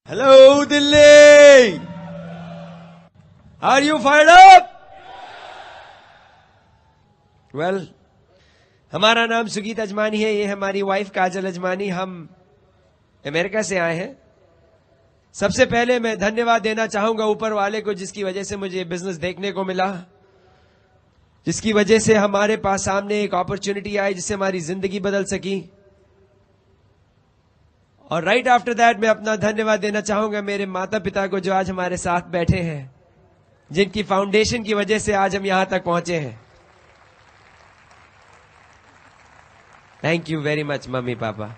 Hello, Delhi! Are you fired up? Well, हमारा नाम सुगीत अजमानी है, ये हमारी वाइफ काजल अजमानी। हम अमेरिका से आए हैं। सबसे पहले मैं धन्यवाद देना चाहूंगा ऊपर वाले को, जिसकी वजह से मुझे बिजनेस देखने को मिला, जिसकी वजह से हमारे पास सामने एक अपॉर्चुनिटी आई जिससे हमारी जिंदगी बदल सकी। और राइट आफ्टर दैट मैं अपना धन्यवाद देना चाहूंगा मेरे माता पिता को, जो आज हमारे साथ बैठे हैं, जिनकी फाउंडेशन की वजह से आज हम यहां तक पहुंचे हैं। Thank you very much mummy papa.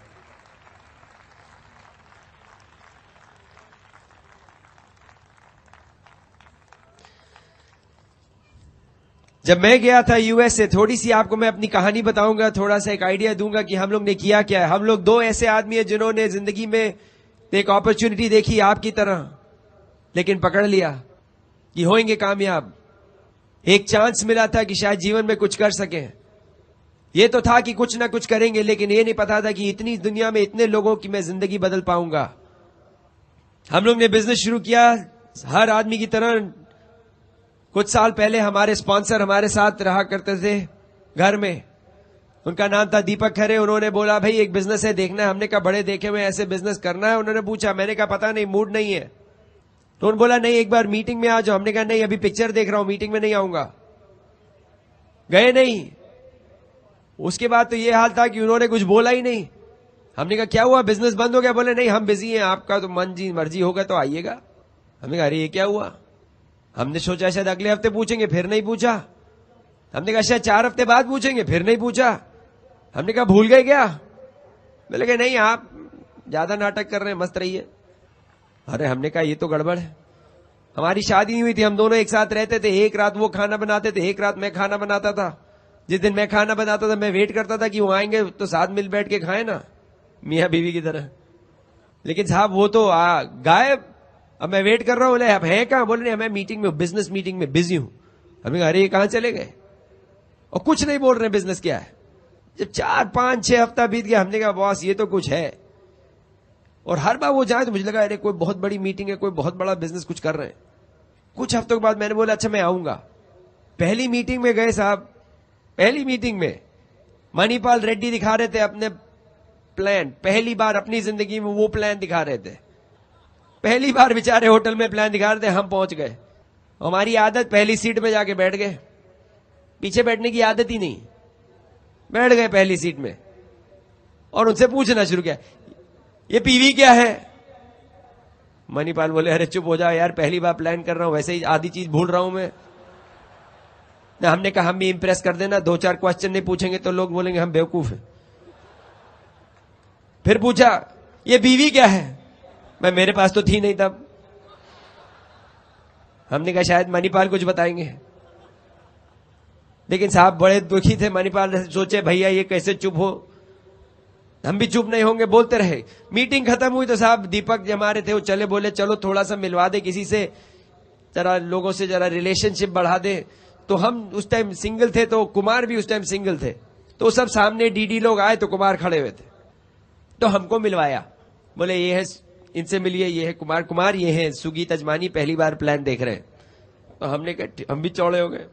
जब मैं गया था यूएस से, थोड़ी सी आपको मैं अपनी कहानी बताऊंगा, थोड़ा सा एक आइडिया दूंगा कि हम लोग ने किया क्या है। हम लोग दो ऐसे आदमी हैं जिन्होंने जिंदगी में एक अपॉर्चुनिटी देखी आपकी तरह, लेकिन पकड़ लिया कि होंगे कामयाब। एक चांस मिला था कि शायद जीवन में कुछ कर सकें। ये तो था कि कुछ ना कुछ करेंगे, लेकिन ये नहीं पता था कि इतनी दुनिया में इतने लोगों की मैं जिंदगी बदल पाऊंगा। हम लोग ने बिजनेस शुरू किया हर आदमी की तरह। कुछ साल पहले हमारे स्पॉन्सर हमारे साथ रहा करते थे घर में। उनका नाम था दीपक खरे। उन्होंने बोला भाई एक बिजनेस है, देखना है। हमने कहा बड़े देखे हुए ऐसे बिजनेस करना है। उन्होंने पूछा, मैंने कहा पता नहीं, मूड नहीं है। तो उन्होंने बोला नहीं, एक बार मीटिंग में आ जाओ। हमने कहा नहीं, अभी पिक्चर देख रहा हूं, मीटिंग में नहीं आऊंगा। गए नहीं। उसके बाद तो ये हाल था कि उन्होंने कुछ बोला ही नहीं। हमने कहा क्या हुआ, बिजनेस बंद हो गया? बोले नहीं, हम बिजी हैं, आपका तो मन जी मर्जी होगा तो आइएगा। हमने कहा अरे ये क्या हुआ? हमने सोचा शायद अगले हफ्ते पूछेंगे, फिर नहीं पूछा। हमने कहा शायद 4 हफ्ते बाद पूछेंगे, फिर नहीं पूछा। हमने कहा भूल गए क्या? बोले कि नहीं, आप ज्यादा नाटक कर रहे हैं, मस्त रहिए। अरे हमने कहा ये तो गड़बड़ है। हमारी शादी नहीं हुई थी, हम दोनों एक साथ रहते थे। एक रात वो खाना बनाते थे, एक रात मैं खाना बनाता था। जिस दिन मैं खाना बनाता था, मैं वेट करता था कि वो आएंगे तो साथ मिल बैठ के खाए ना, मियाँ बीवी की तरह। लेकिन साहब वो तो गायब। अब मैं वेट कर रहा हूं, बोले अब है कहां? बोले नहीं, मैं मीटिंग में, बिजनेस मीटिंग में बिजी हूं। हमने कहा अरे ये कहां चले गए? और कुछ नहीं बोल रहे बिजनेस क्या है। जब 4, 5, 6 हफ्ता बीत गया, हमने कहा बॉस ये तो कुछ है। और हर बार वो जाए तो मुझे लगा अरे कोई बहुत बड़ी मीटिंग है, कोई बहुत बड़ा बिजनेस कुछ कर रहे हैं। कुछ हफ्तों के बाद मैंने बोला अच्छा मैं आऊंगा। पहली मीटिंग में गए साहब। पहली मीटिंग में मणिपाल रेड्डी दिखा रहे थे अपने प्लान। पहली बार अपनी जिंदगी में वो प्लान दिखा रहे थे। पहली बार बेचारे होटल में प्लान दिखा रहे थे। हम पहुंच गए। हमारी आदत पहली सीट में जाके बैठ गए। पीछे बैठने की आदत ही नहीं। बैठ गए पहली सीट में और उनसे पूछना शुरू किया, ये पीवी क्या है? मणिपाल बोले अरे चुप हो जाओ यार, पहली बार प्लान कर रहा हूं, वैसे ही आधी चीज भूल रहा हूं मैं। हमने कहा हम भी इंप्रेस कर देना, 2-4 क्वेश्चन नहीं पूछेंगे तो लोग बोलेंगे हम बेवकूफ हैं। फिर पूछा ये बीवी क्या है? मैं मेरे पास तो थी नहीं तब। हमने कहा शायद मणिपाल कुछ बताएंगे। लेकिन साहब बड़े दुखी थे मणिपाल। सोचे भैया ये कैसे चुप हो, हम भी चुप नहीं होंगे, बोलते रहे। मीटिंग खत्म हुई तो साहब दीपक जो हमारे थे वो चले, बोले चलो थोड़ा सा मिलवा दे किसी से, जरा लोगों से जरा रिलेशनशिप बढ़ा दे। तो हम उस टाइम सिंगल थे, तो कुमार भी उस टाइम सिंगल थे। तो सब सामने डीडी लोग आए तो कुमार खड़े हुए थे, तो हमको मिलवाया। बोले ये है, इनसे मिलिए, ये है कुमार। कुमार ये है सुगीत अजमानी, पहली बार प्लान देख रहे हैं। तो हमने कहा हम भी चौड़े हो गए।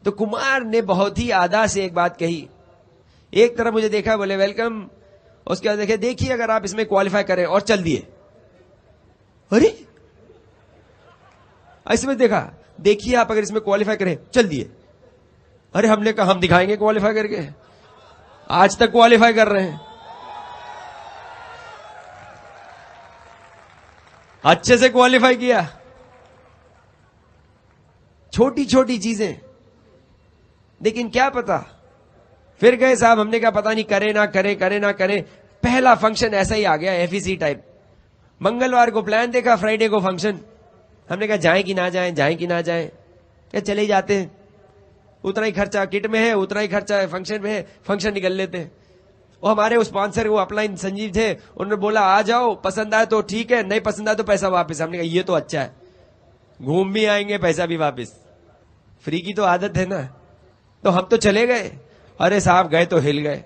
तो कुमार ने बहुत ही आदा से एक बात कही। एक तरफ मुझे देखा, बोले वेलकम। उसके बाद देखे, देखिए अगर आप इसमें क्वालिफाई करें, और चल दिए। अरे इसमें देखा, देखिए आप अगर इसमें क्वालिफाई करें, चल दिए। अरे हमने कहा हम दिखाएंगे क्वालिफाई करके। आज तक क्वालिफाई कर रहे हैं, अच्छे से क्वालिफाई किया। छोटी छोटी चीजें, लेकिन क्या पता। फिर गए साहब, हमने कहा पता नहीं करे ना करे, करे ना करे। पहला फंक्शन ऐसा ही आ गया, एफईसी टाइप। मंगलवार को प्लान देखा, फ्राइडे को फंक्शन। हमने कहा जाएं कि ना जाएं, जाएं कि ना जाएं, क्या चले ही जाते हैं। उतना ही खर्चा किट में है, उतना ही खर्चा फंक्शन में है, फंक्शन निकल लेते हैं। वो हमारे वो स्पॉन्सर वो अपलाइन संजीव थे, उन्होंने बोला आ जाओ, पसंद आए तो ठीक है, नहीं पसंद आए तो पैसा वापस। हमने कहा ये तो अच्छा है, घूम भी आएंगे, पैसा भी वापस। फ्री की तो आदत है ना। तो हम तो चले गए। अरे साहब गए तो हिल गए।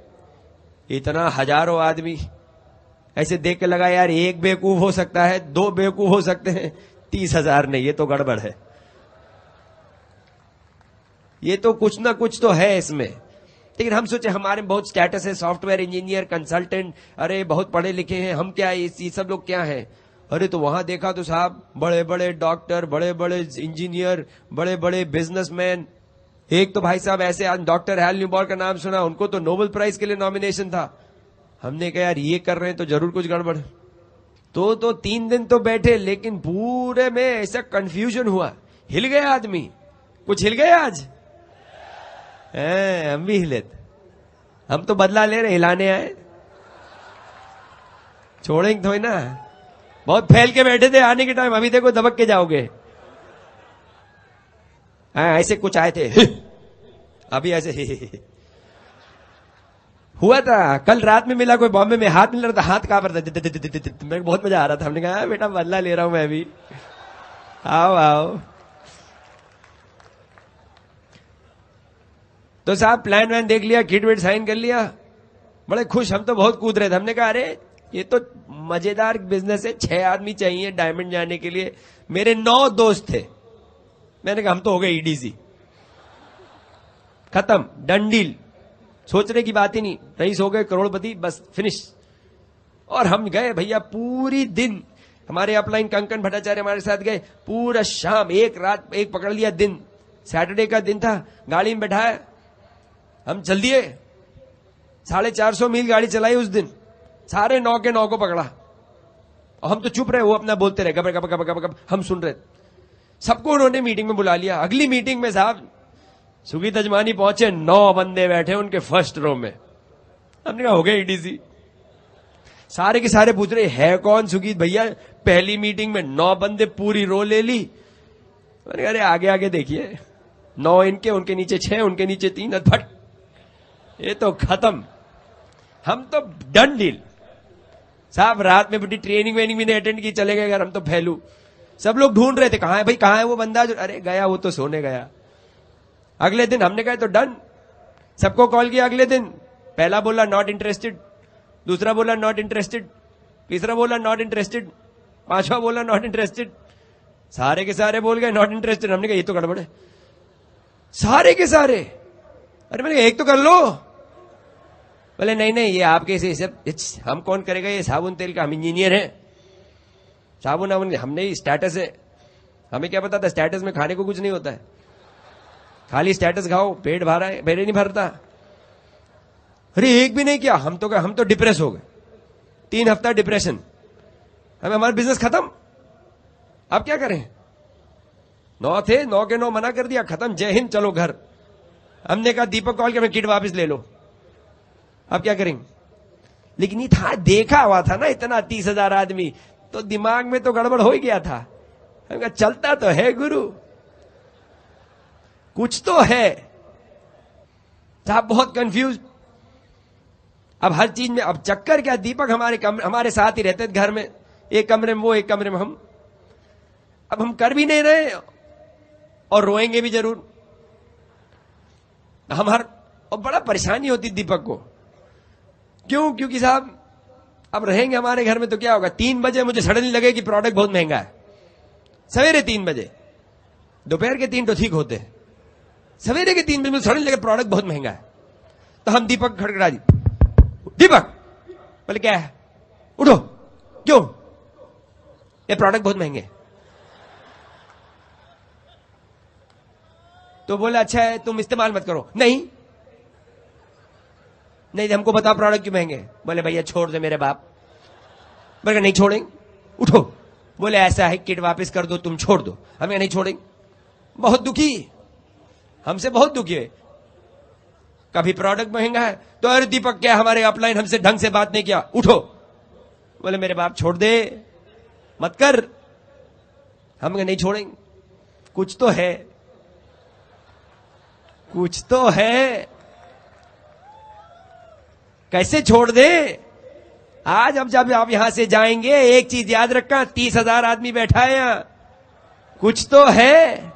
इतना हजारों आदमी, ऐसे देख के लगा यार एक बेवकूफ हो सकता है, दो बेवकूफ हो सकते हैं, 30,000 नहीं, ये तो गड़बड़ है, ये तो कुछ ना कुछ तो है इसमें। लेकिन हम सोचे हमारे में बहुत स्टेटस है, सॉफ्टवेयर इंजीनियर, कंसल्टेंट, अरे बहुत पढ़े लिखे हैं हम, क्या ये सब लोग क्या है। अरे तो वहां देखा तो साहब बड़े बड़े डॉक्टर, बड़े बड़े इंजीनियर, बड़े बड़े बिजनेसमैन। एक तो भाई साहब ऐसे, आज डॉक्टर हैल न्यूबॉर का नाम सुना, उनको तो नोबेल प्राइज के लिए नॉमिनेशन था। हमने कहा यार ये कर रहे हैं तो जरूर कुछ गड़बड़। तो 3 दिन तो बैठे, लेकिन पूरे में ऐसा कंफ्यूजन हुआ, हिल गए आदमी। कुछ हिल गए आज? हम भी हिले थे, हम तो बदला ले रहे, हिलाने आए, छोड़ेंगे थोड़ी ना। बहुत फैल के बैठे थे आने के टाइम, अभी देखो दबक के जाओगे। ऐसे कुछ आए थे अभी ऐसे हुआ था। कल रात में मिला कोई बॉम्बे में, हाथ मिल रहा था, हाथ कांप रहा था, मेरे को बहुत मजा आ रहा था। हमने कहा बेटा बदला ले रहा हूं मैं भी, आओ आओ। तो साहब प्लान वैन देख लिया, किट विट साइन कर लिया, बड़े खुश। हम तो बहुत कूद रहे थे। हमने कहा अरे ये तो मजेदार बिजनेस है, 6 आदमी चाहिए डायमंड जाने के लिए। मेरे 9 दोस्त थे। मैंने कहा हम तो हो गए ईडीसी, खत्म, डन डील, सोचने की बात ही नहीं, रईस हो गए करोड़पति, बस फिनिश। और हम गए भैया, पूरी दिन हमारे अपलाइन कंकन भट्टाचार्य हमारे साथ गए, पूरा शाम, एक रात, एक पकड़ लिया दिन, सैटरडे का दिन था, गाड़ी में बैठाया, हम चल दिए। 450 मील गाड़ी चलाई उस दिन, सारे 9 के 9 को पकड़ा। और हम तो चुप रहे, वो अपना बोलते रहे, गब गब गब गब गब, हम सुन रहे। सबको उन्होंने मीटिंग में बुला लिया। अगली मीटिंग में साहब सुगीत अजमानी पहुंचे, 9 बंदे बैठे उनके फर्स्ट रो में। हमने कहा हो गए ईडीसी। सारे के सारे पूछ रहे है कौन सुगीत भैया, पहली मीटिंग में 9 बंदे, पूरी रो ले ली। मैंने कहा अरे आगे आगे देखिए, 9 इनके, उनके नीचे 6, उनके नीचे 3, फट, ये तो खत्म, हम तो डन डील। साहब रात में बड़ी ट्रेनिंग वेनिंग भी नहीं अटेंड की, चले गए घर, हम तो फैलू। सब लोग ढूंढ रहे थे कहां है भाई, कहां है वो बंदा जो, अरे गया, वो तो सोने गया। अगले दिन हमने कहा तो डन, सबको कॉल किया अगले दिन। पहला बोला नॉट इंटरेस्टेड, दूसरा बोला नॉट इंटरेस्टेड, तीसरा बोला नॉट इंटरेस्टेड, पांचवा बोला नॉट इंटरेस्टेड, सारे के सारे बोल गए नॉट इंटरेस्टेड। हमने कहा ये तो गड़बड़ है, सारे के सारे। अरे मैंने कहा एक तो कर लो। बोले नहीं नहीं, ये आपके से सब, हम कौन करेगा, ये साबुन तेल का, हम इंजीनियर हैं, साबुन वाबुन हमने स्टेटस है। हमें क्या पता था स्टेटस में खाने को कुछ नहीं होता है, खाली स्टेटस खाओ, पेट भरा है, पेट नहीं भरता। अरे एक भी नहीं किया, हम तो डिप्रेस हो गए, 3 हफ्ता डिप्रेशन, हमें हमारा बिजनेस खत्म। अब क्या करें, 9 थे, 9 के 9 मना कर दिया, खत्म, जय हिंद, चलो घर। हमने कहा दीपक कॉल के, मैं किट वापस ले लो, अब क्या करेंगे। लेकिन ये था, देखा हुआ था ना इतना 30,000 आदमी, तो दिमाग में तो गड़बड़ हो ही गया था। हम कहा चलता तो है गुरु, कुछ तो है। साहब बहुत कंफ्यूज। अब हर चीज में, अब चक्कर क्या, दीपक हमारे साथ ही रहते थे घर में, एक कमरे में वो, एक कमरे में हम। अब हम कर भी नहीं रहे और रोएंगे भी जरूर। और बड़ा परेशानी होती दीपक को, क्यों, क्योंकि साहब अब रहेंगे हमारे घर में तो क्या होगा, 3 बजे मुझे सडनली लगे कि प्रोडक्ट बहुत महंगा है, सवेरे 3 बजे, दोपहर के 3 तो ठीक होते हैं, सवेरे के 3 बजे मुझे सडनली लगे प्रोडक्ट बहुत महंगा है। तो हम दीपक खड़खड़ा दी, दीपक, बोले क्या है, उठो, क्यों, ये प्रोडक्ट बहुत महंगे। तो बोला अच्छा है तुम इस्तेमाल मत करो। नहीं नहीं, हमको बताओ प्रोडक्ट क्यों महंगे। बोले भैया छोड़ दे मेरे बाप। बोले नहीं छोड़ेंगे, उठो। बोले ऐसा है किट वापस कर दो, तुम छोड़ दो। हमें नहीं छोड़ेंगे, बहुत दुखी, हमसे बहुत दुखी है। कभी प्रोडक्ट महंगा है तो अरे दीपक क्या हमारे अपलाइन हमसे ढंग से बात नहीं किया, उठो। बोले मेरे बाप छोड़ दे, मत कर। हम नहीं छोड़ेंगे, कुछ तो है, कुछ तो है, कैसे छोड़ दे। आज अब जब आप यहां से जाएंगे एक चीज याद रखना, 30,000 आदमी बैठा है यहां, कुछ तो है।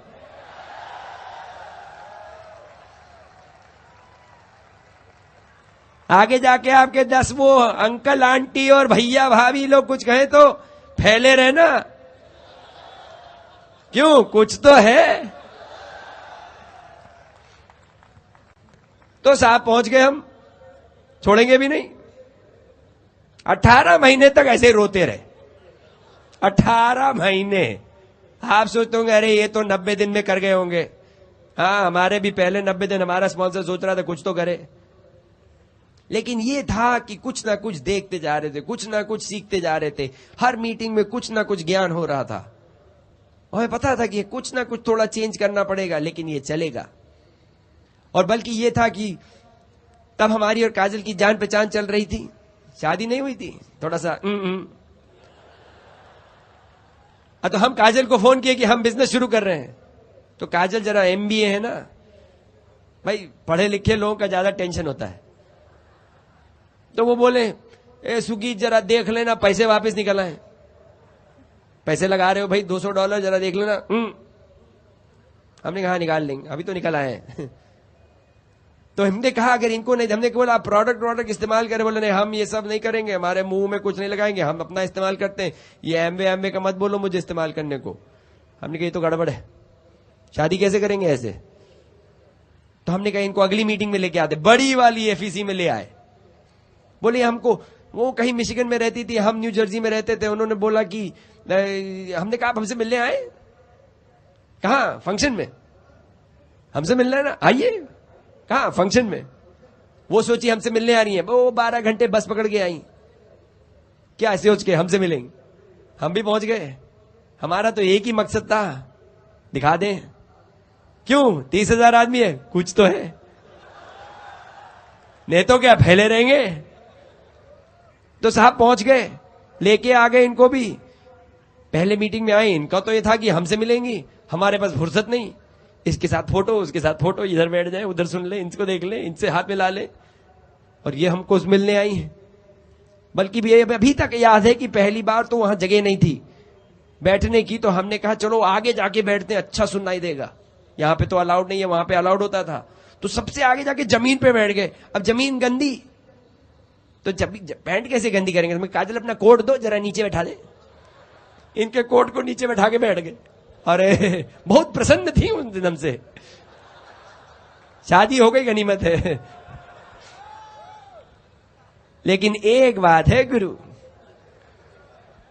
आगे जाके आपके 10 वो अंकल आंटी और भैया भाभी लोग कुछ कहें तो फैले रहना, क्यों, कुछ तो है। तो साहब पहुंच गए, हम छोड़ेंगे भी नहीं। 18 महीने तक ऐसे रोते रहे, 18 महीने। आप सोचते होंगे अरे ये तो 90 दिन में कर गए होंगे। हाँ, हमारे भी पहले 90 दिन हमारा स्पॉन्सर सोच रहा था कुछ तो करे, लेकिन ये था कि कुछ ना कुछ देखते जा रहे थे, कुछ ना कुछ सीखते जा रहे थे। हर मीटिंग में कुछ ना कुछ ज्ञान हो रहा था, और हमें पता था कि कुछ ना कुछ थोड़ा चेंज करना पड़ेगा, लेकिन ये चलेगा। और बल्कि ये था कि तब हमारी और काजल की जान पहचान चल रही थी, शादी नहीं हुई थी, थोड़ा सा तो हम काजल को फोन किए कि हम बिजनेस शुरू कर रहे हैं। तो काजल जरा MBA है ना भाई, पढ़े लिखे लोगों का ज्यादा टेंशन होता है। तो वो बोले ए सुगी जरा देख लेना, पैसे वापस निकल आए। पैसे लगा रहे हो भाई $200, जरा देख लेना। हमने कहा निकाल लेंगे, अभी तो निकल आए तो हमने कहा अगर इनको नहीं, हमने बोला आप प्रोडक्ट इस्तेमाल करें। बोले नहीं, हम ये सब नहीं करेंगे, हमारे मुंह में कुछ नहीं लगाएंगे, हम अपना इस्तेमाल करते हैं। ये एम्बे का मत बोलो मुझे इस्तेमाल करने को। हमने कहा ये तो गड़बड़ है, शादी कैसे करेंगे ऐसे। तो हमने कहा इनको अगली मीटिंग में लेके आते, बड़ी वाली FEC में ले आए। बोले हमको, वो कहीं मिशिगन में रहती थी, हम न्यू जर्सी में रहते थे। उन्होंने बोला कि हमने कहा आप हमसे मिलने आए, कहा फंक्शन में, हमसे मिलना है ना, आइए। कहा फंक्शन में। वो सोची हमसे मिलने आ रही है, वो 12 घंटे बस पकड़ के आई, क्या सोच के हमसे मिलेंगे। हम भी पहुंच गए, हमारा तो एक ही मकसद था, दिखा दें। क्यों, 30,000 आदमी है, कुछ तो है, नहीं तो क्या फैले रहेंगे। तो साहब पहुंच गए, लेके आ गए इनको भी। पहले मीटिंग में आए, इनका तो ये था कि हमसे मिलेंगी, हमारे पास फुर्सत नहीं, इसके साथ फोटो, उसके साथ फोटो, इधर बैठ जाए, उधर सुन ले, इनको देख ले, इनसे हाथ मिला ले, और ये हमको मिलने आई है। बल्कि भी अभी तक याद है कि पहली बार तो वहां जगह नहीं थी बैठने की, तो हमने कहा चलो आगे जाके बैठते हैं, अच्छा सुनाई देगा। यहां पे तो अलाउड नहीं है, वहां पे अलाउड होता था। तो सबसे आगे जाके जमीन पे बैठ गए। अब जमीन गंदी, तो पैंट कैसे गंदी करेंगे। काजल अपना कोट दो, जरा नीचे बैठा दे। इनके कोट को नीचे बैठा के बैठ गए। अरे बहुत प्रसन्न थी उन दिन हमसे, शादी हो गई, गनीमत है। लेकिन एक बात है गुरु,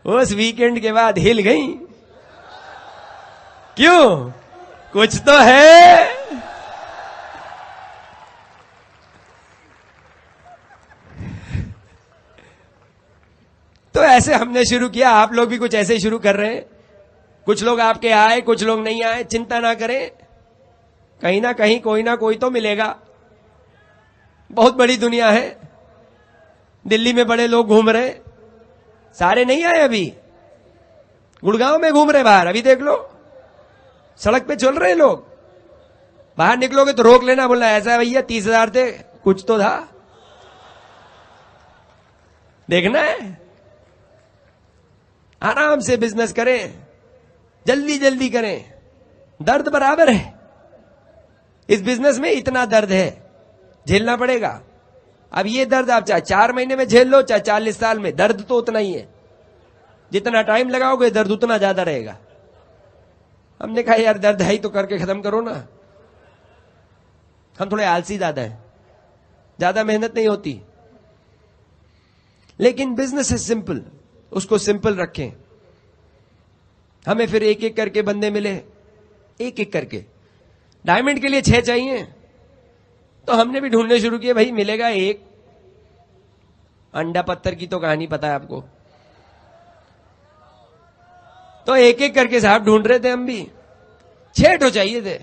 उस वीकेंड के बाद हिल गई। क्यों, कुछ तो है। तो ऐसे हमने शुरू किया, आप लोग भी कुछ ऐसे ही शुरू कर रहे हैं। कुछ लोग आपके आए, कुछ लोग नहीं आए, चिंता ना करें, कहीं ना कहीं कोई ना कोई तो मिलेगा। बहुत बड़ी दुनिया है, दिल्ली में बड़े लोग घूम रहे, सारे नहीं आए अभी, गुड़गांव में घूम रहे बाहर, अभी देख लो सड़क पे चल रहे लोग। बाहर निकलोगे तो रोक लेना, बोलना ऐसा है भैया 30,000 थे, कुछ तो था, देखना है। आराम से बिजनेस करें, जल्दी जल्दी करें, दर्द बराबर है। इस बिजनेस में इतना दर्द है, झेलना पड़ेगा। अब ये दर्द आप चाहे 4 महीने में झेल लो, चाहे 40 साल में, दर्द तो उतना ही है। जितना टाइम लगाओगे दर्द उतना ज्यादा रहेगा। हमने कहा यार दर्द है ही तो करके खत्म करो ना। हम थोड़े आलसी ज्यादा है, ज्यादा मेहनत नहीं होती। लेकिन बिजनेस है सिंपल, उसको सिंपल रखें। हमें फिर एक एक करके बंदे मिले, एक एक करके। डायमंड के लिए 6 चाहिए, तो हमने भी ढूंढने शुरू किए, भाई मिलेगा एक। अंडा पत्थर की तो कहानी पता है आपको। तो एक एक करके साहब ढूंढ रहे थे, हम भी 6 तो चाहिए थे।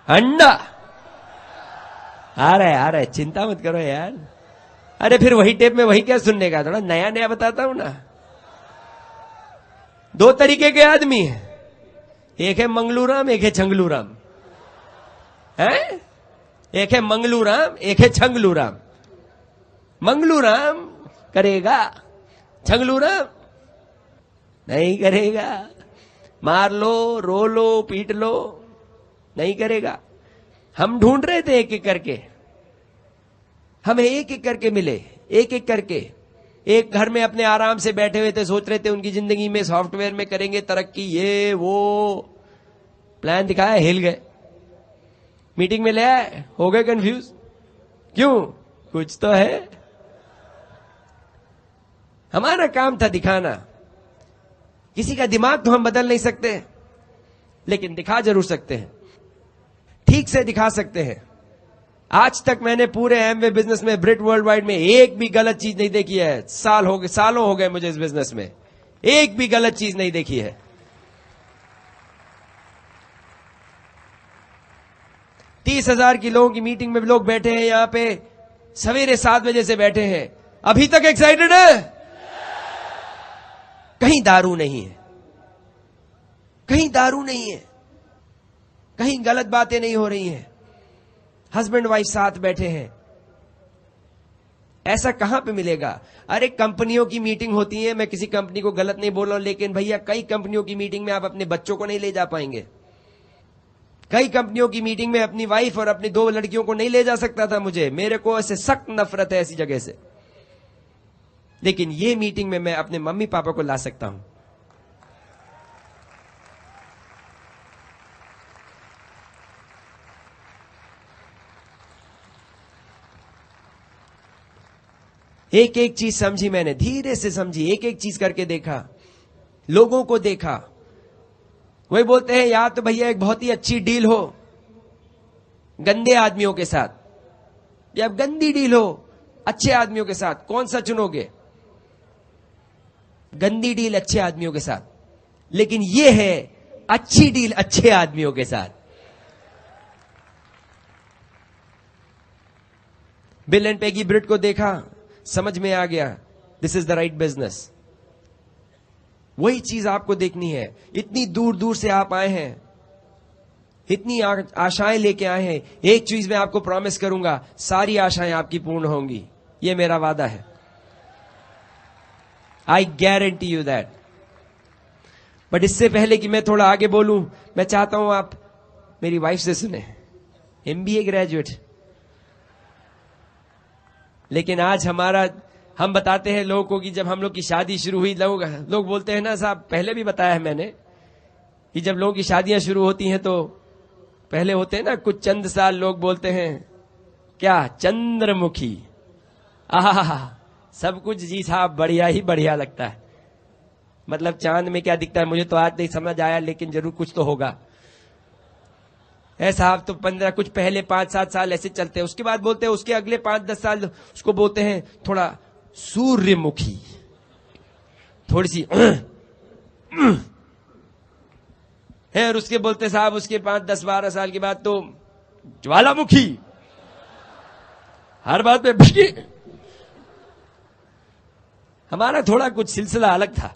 अंडा आ रहा है, चिंता मत करो यार। अरे फिर वही टेप में वही क्या सुनने का, थोड़ा नया नया बताता हूं ना। 2 तरीके के आदमी हैं, एक है मंगलूराम, एक है छंगलूराम। है, एक है मंगलूराम, एक है छंगलूराम। मंगलूराम करेगा, छंगलूराम नहीं करेगा। मार लो, रो लो, पीट लो, नहीं करेगा। हम ढूंढ रहे थे एक एक करके, हमें एक एक करके मिले, एक एक करके। एक घर में अपने आराम से बैठे हुए थे, सोच रहे थे उनकी जिंदगी में सॉफ्टवेयर में करेंगे तरक्की, ये वो प्लान दिखाया, हिल गए। मीटिंग में ले आए, हो गए कंफ्यूज। क्यों? कुछ तो है। हमारा काम था दिखाना। किसी का दिमाग तो हम बदल नहीं सकते, लेकिन दिखा जरूर सकते हैं, ठीक से दिखा सकते हैं। आज तक मैंने पूरे एमवे बिजनेस में, ब्रिट वर्ल्ड वाइड में एक भी गलत चीज नहीं देखी है। सालों हो गए मुझे इस बिजनेस में, एक भी गलत चीज नहीं देखी है। तीस 30,000 की लोगों की मीटिंग में लोग बैठे हैं यहां पे, सवेरे 7 बजे से बैठे हैं, अभी तक एक्साइटेड है। कहीं दारू नहीं है, कहीं दारू नहीं है, कहीं गलत बातें नहीं हो रही हैं, हस्बैंड वाइफ साथ बैठे हैं। ऐसा कहां पे मिलेगा? अरे कंपनियों की मीटिंग होती है, मैं किसी कंपनी को गलत नहीं बोल रहा हूं, लेकिन भैया कई कंपनियों की मीटिंग में आप अपने बच्चों को नहीं ले जा पाएंगे। कई कंपनियों की मीटिंग में अपनी वाइफ और अपनी 2 लड़कियों को नहीं ले जा सकता था मुझे, मेरे को ऐसे सख्त नफरत है ऐसी जगह से। लेकिन ये मीटिंग में मैं अपने मम्मी पापा को ला सकता हूं। एक एक चीज समझी मैंने, धीरे से समझी, एक एक चीज करके देखा, लोगों को देखा। वही बोलते हैं या तो भैया एक बहुत ही अच्छी डील हो गंदे आदमियों के साथ, या गंदी डील हो अच्छे आदमियों के साथ, कौन सा चुनोगे? गंदी डील अच्छे आदमियों के साथ, लेकिन यह है अच्छी डील अच्छे आदमियों के साथ। बिल एंड पेगी ब्रिट को देखा, समझ में आ गया, this is the right business. वही चीज आपको देखनी है। इतनी दूर दूर से आप आए हैं, इतनी आशाएं लेके आए हैं। एक चीज मैं आपको प्रॉमिस करूंगा, सारी आशाएं आपकी पूर्ण होंगी, ये मेरा वादा है। I guarantee you that. But इससे पहले कि मैं थोड़ा आगे बोलूं, मैं चाहता हूं आप मेरी वाइफ से सुने, MBA ग्रेजुएट। लेकिन आज हम बताते हैं लोगों को कि जब हम लोग की शादी शुरू हुई, लोग बोलते हैं ना साहब, पहले भी बताया है मैंने कि जब लोगों की शादियां शुरू होती हैं तो पहले होते हैं ना कुछ चंद साल, लोग बोलते हैं क्या, चंद्रमुखी। आहा, सब कुछ जी साहब बढ़िया ही बढ़िया लगता है। मतलब चांद में क्या दिखता है मुझे तो आज नहीं समझ आया, लेकिन जरूर कुछ तो होगा। साहब तो 15 कुछ पहले 5-7 साल ऐसे चलते हैं, उसके बाद बोलते हैं उसके अगले 5-10 साल उसको बोलते हैं थोड़ा सूर्यमुखी, थोड़ी सी है, और उसके बोलते साहब उसके 5-10-12 साल के बाद तो ज्वालामुखी, हर बात में भिष्टी। हमारा थोड़ा कुछ सिलसिला अलग था।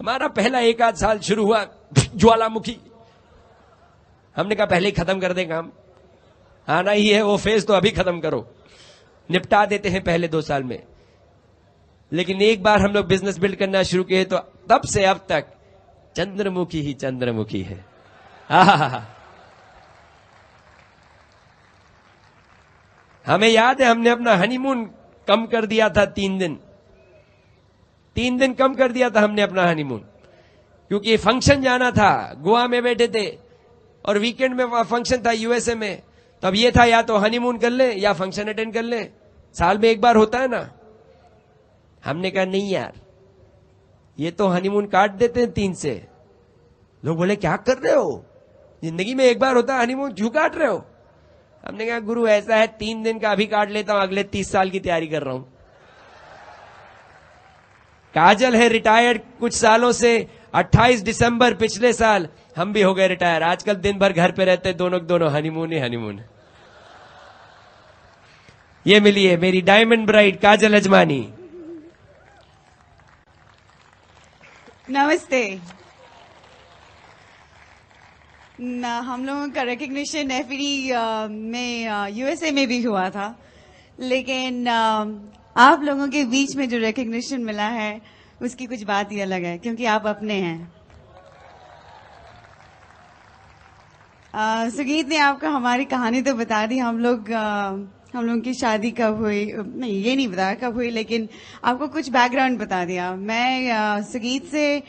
हमारा पहला 1-8 साल शुरू हुआ ज्वालामुखी, हमने कहा पहले ही खत्म कर दे काम, आना ही है वो फेज तो अभी खत्म करो, निपटा देते हैं पहले 2 साल में। लेकिन एक बार हम लोग बिजनेस बिल्ड करना शुरू किए तो तब से अब तक चंद्रमुखी ही चंद्रमुखी है। हमें याद है हमने अपना हनीमून कम कर दिया था 3 दिन, 3 दिन कम कर दिया था हमने अपना हनीमून, क्योंकि फंक्शन जाना था। गोवा में बैठे थे और वीकेंड में वहां फंक्शन था USA में, तब ये था या तो हनीमून कर ले या फंक्शन अटेंड कर ले, साल में एक बार होता है ना। हमने कहा नहीं यार, ये तो हनीमून काट देते हैं 3 से। लोग बोले क्या कर रहे हो, जिंदगी में एक बार होता है हनीमून, क्यों काट रहे हो? हमने कहा गुरु ऐसा है 3 दिन का अभी काट लेता हूं, अगले 30 साल की तैयारी कर रहा हूं। काजल है रिटायर्ड कुछ सालों से, 28 दिसंबर पिछले साल हम भी हो गए रिटायर। आजकल दिन भर घर पे रहते दोनों हनीमून ही हनीमून। ये मिली है मेरी डायमंड ब्राइड काजल अजमानी। नमस्ते। हम लोगों का रिकग्निशन FED में USA में भी हुआ था, लेकिन आप लोगों के बीच में जो रिकग्निशन मिला है उसकी कुछ बात ही अलग है, क्योंकि आप अपने हैं। सुगीत ने आपको हमारी कहानी तो बता दी। हम लोग की शादी कब हुई, नहीं ये नहीं बताया कब हुई, लेकिन आपको कुछ बैकग्राउंड बता दिया। मैं सुगीत से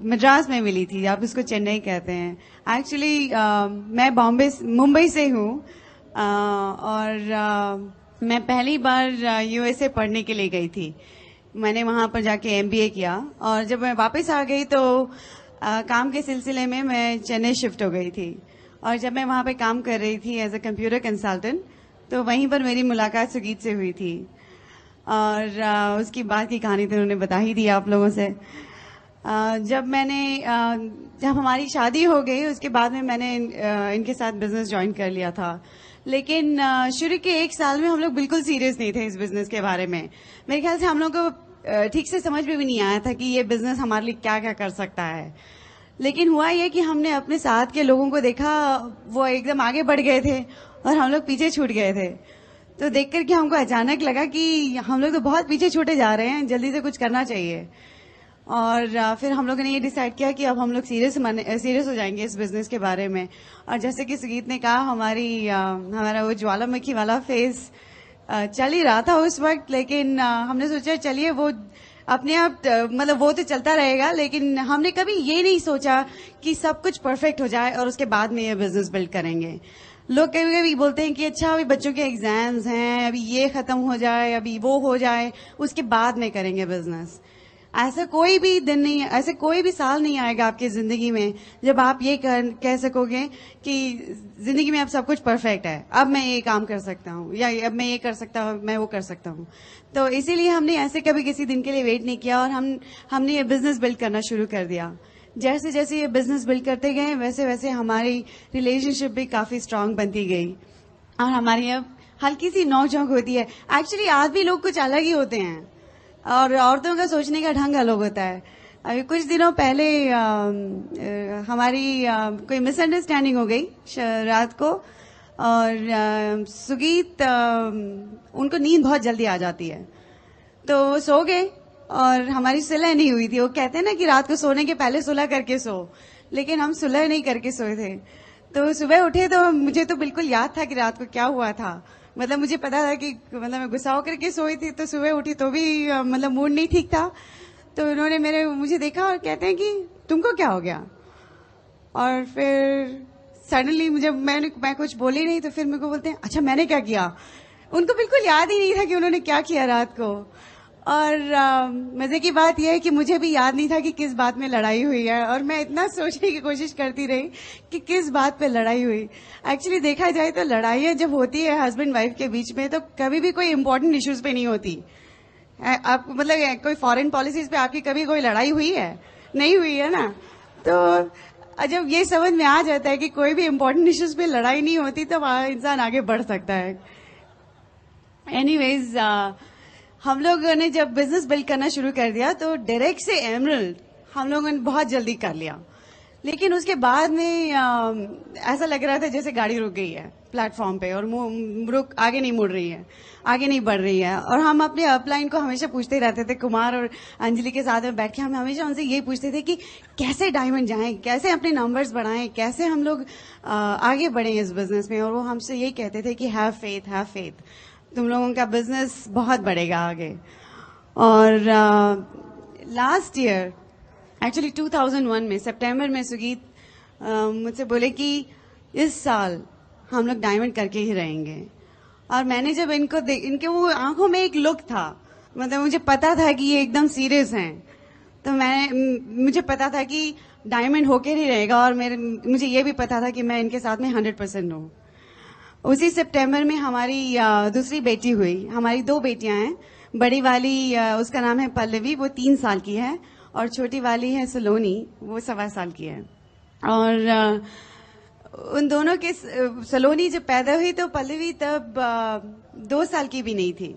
मद्रास में मिली थी, आप इसको चेन्नई कहते हैं। एक्चुअली मैं मुंबई से हूँ, और मैं पहली बार यूएसए पढ़ने के लिए गई थी। मैंने वहां पर जाके एमबीए किया, और जब मैं वापस आ गई तो काम के सिलसिले में मैं चेन्नई शिफ्ट हो गई थी। और जब मैं वहां पे काम कर रही थी एज अ कंप्यूटर कंसल्टेंट, तो वहीं पर मेरी मुलाकात सुगीत से हुई थी। और उसकी बाद की कहानी तो उन्होंने बता ही दी आप लोगों से। जब हमारी शादी हो गई, उसके बाद में मैंने इनके साथ बिजनेस ज्वाइन कर लिया था। लेकिन शुरू के 1 साल में हम लोग बिल्कुल सीरियस नहीं थे इस बिजनेस के बारे में। मेरे ख्याल से हम लोग को ठीक से समझ में भी नहीं आया था कि ये बिजनेस हमारे लिए क्या क्या कर सकता है। लेकिन हुआ ये कि हमने अपने साथ के लोगों को देखा, वो एकदम आगे बढ़ गए थे और हम लोग पीछे छूट गए थे। तो देख करके हमको अचानक लगा कि हम लोग तो बहुत पीछे छूटे जा रहे हैं, जल्दी से कुछ करना चाहिए। और फिर हम लोगों ने ये डिसाइड किया कि अब हम लोग सीरियस हो जाएंगे इस बिजनेस के बारे में। और जैसे कि सुगीत ने कहा, हमारा वो ज्वालामुखी वाला फेज चल ही रहा था उस वक्त। लेकिन हमने सोचा चलिए वो अपने आप मतलब वो तो चलता रहेगा, लेकिन हमने कभी ये नहीं सोचा कि सब कुछ परफेक्ट हो जाए और उसके बाद में ये बिजनेस बिल्ड करेंगे। लोग कभी कभी बोलते हैं कि अच्छा अभी बच्चों के एग्जाम्स हैं, अभी ये खत्म हो जाए, अभी वो हो जाए, उसके बाद में करेंगे बिजनेस। ऐसा कोई भी दिन नहीं, ऐसे कोई भी साल नहीं आएगा आपकी जिंदगी में जब आप ये कह सकोगे कि जिंदगी में अब सब कुछ परफेक्ट है, अब मैं ये काम कर सकता हूँ, या अब मैं ये कर सकता हूँ, मैं वो कर सकता हूँ। तो इसीलिए हमने ऐसे कभी किसी दिन के लिए वेट नहीं किया, और हमने ये बिजनेस बिल्ड करना शुरू कर दिया। जैसे जैसे ये बिजनेस बिल्ड करते गए, वैसे वैसे हमारी रिलेशनशिप भी काफी स्ट्रांग बनती गई, और हमारी अब हल्की सी नोक-झोंक होती है। एक्चुअली आदमी लोग कुछ अलग ही होते हैं, और औरतों का सोचने का ढंग अलग होता है। अभी कुछ दिनों पहले हमारी कोई मिसअंडरस्टैंडिंग हो गई रात को, और सुगीत उनको नींद बहुत जल्दी आ जाती है, तो वो सो गए और हमारी सुलह नहीं हुई थी। वो कहते हैं ना कि रात को सोने के पहले सुलह करके सो, लेकिन हम सुलह नहीं करके सोए थे। तो सुबह उठे तो मुझे तो बिल्कुल याद था कि रात को क्या हुआ था। मतलब मुझे पता था कि मतलब मैं गुस्सा होकर के सोई थी, तो सुबह उठी तो भी मतलब मूड नहीं ठीक था। तो उन्होंने मुझे देखा और कहते हैं कि तुमको क्या हो गया। और फिर सडनली मैं कुछ बोली नहीं, तो फिर मेरे को बोलते हैं अच्छा मैंने क्या किया। उनको बिल्कुल याद ही नहीं था कि उन्होंने क्या किया रात को। और मजे की बात यह है कि मुझे भी याद नहीं था कि किस बात में लड़ाई हुई है, और मैं इतना सोचने की कोशिश करती रही कि किस बात पे लड़ाई हुई। एक्चुअली देखा जाए तो लड़ाइयाँ जब होती है हस्बैंड वाइफ के बीच में, तो कभी भी कोई इंपॉर्टेंट इश्यूज पे नहीं होती। आप मतलब कोई फॉरेन पॉलिसीज पे आपकी कभी कोई लड़ाई हुई है? नहीं हुई है ना। तो जब ये समझ में आ जाता है कि कोई भी इंपॉर्टेंट इश्यूज पे लड़ाई नहीं होती, तो इंसान आगे बढ़ सकता है। एनीवेज हम लोगों ने जब बिजनेस बिल्ड करना शुरू कर दिया, तो डायरेक्ट से एमरल्ड हम लोगों ने बहुत जल्दी कर लिया। लेकिन उसके बाद में ऐसा लग रहा था जैसे गाड़ी रुक गई है प्लेटफॉर्म पे, और आगे नहीं मुड़ रही है, आगे नहीं बढ़ रही है। और हम अपने अपलाइन को हमेशा पूछते रहते थे, कुमार और अंजलि के साथ में बैठ के हम हमेशा उनसे यही पूछते थे कि कैसे डायमंड जाएं, कैसे अपने नंबर्स बढ़ाएं, कैसे हम लोग आगे बढ़ें इस बिजनेस में। और वो हमसे यही कहते थे कि हैव फेथ, तुम लोगों का बिजनेस बहुत बढ़ेगा आगे। और लास्ट ईयर एक्चुअली 2001 में सितंबर में सुगीत मुझसे बोले कि इस साल हम लोग डायमंड करके ही रहेंगे। और मैंने जब इनके वो आंखों में एक लुक था, मतलब मुझे पता था कि ये एकदम सीरियस हैं। तो मुझे पता था कि डायमंड होके ही रहेगा, और मुझे ये भी पता था कि मैं इनके साथ में 100% हूँ। उसी सितंबर में हमारी दूसरी बेटी हुई। हमारी 2 बेटियां हैं। बड़ी वाली उसका नाम है पल्लवी, वो 3 साल की है, और छोटी वाली है सलोनी, वो 1.25 साल की है। और उन दोनों के सलोनी जब पैदा हुई तो पल्लवी तब 2 साल की भी नहीं थी।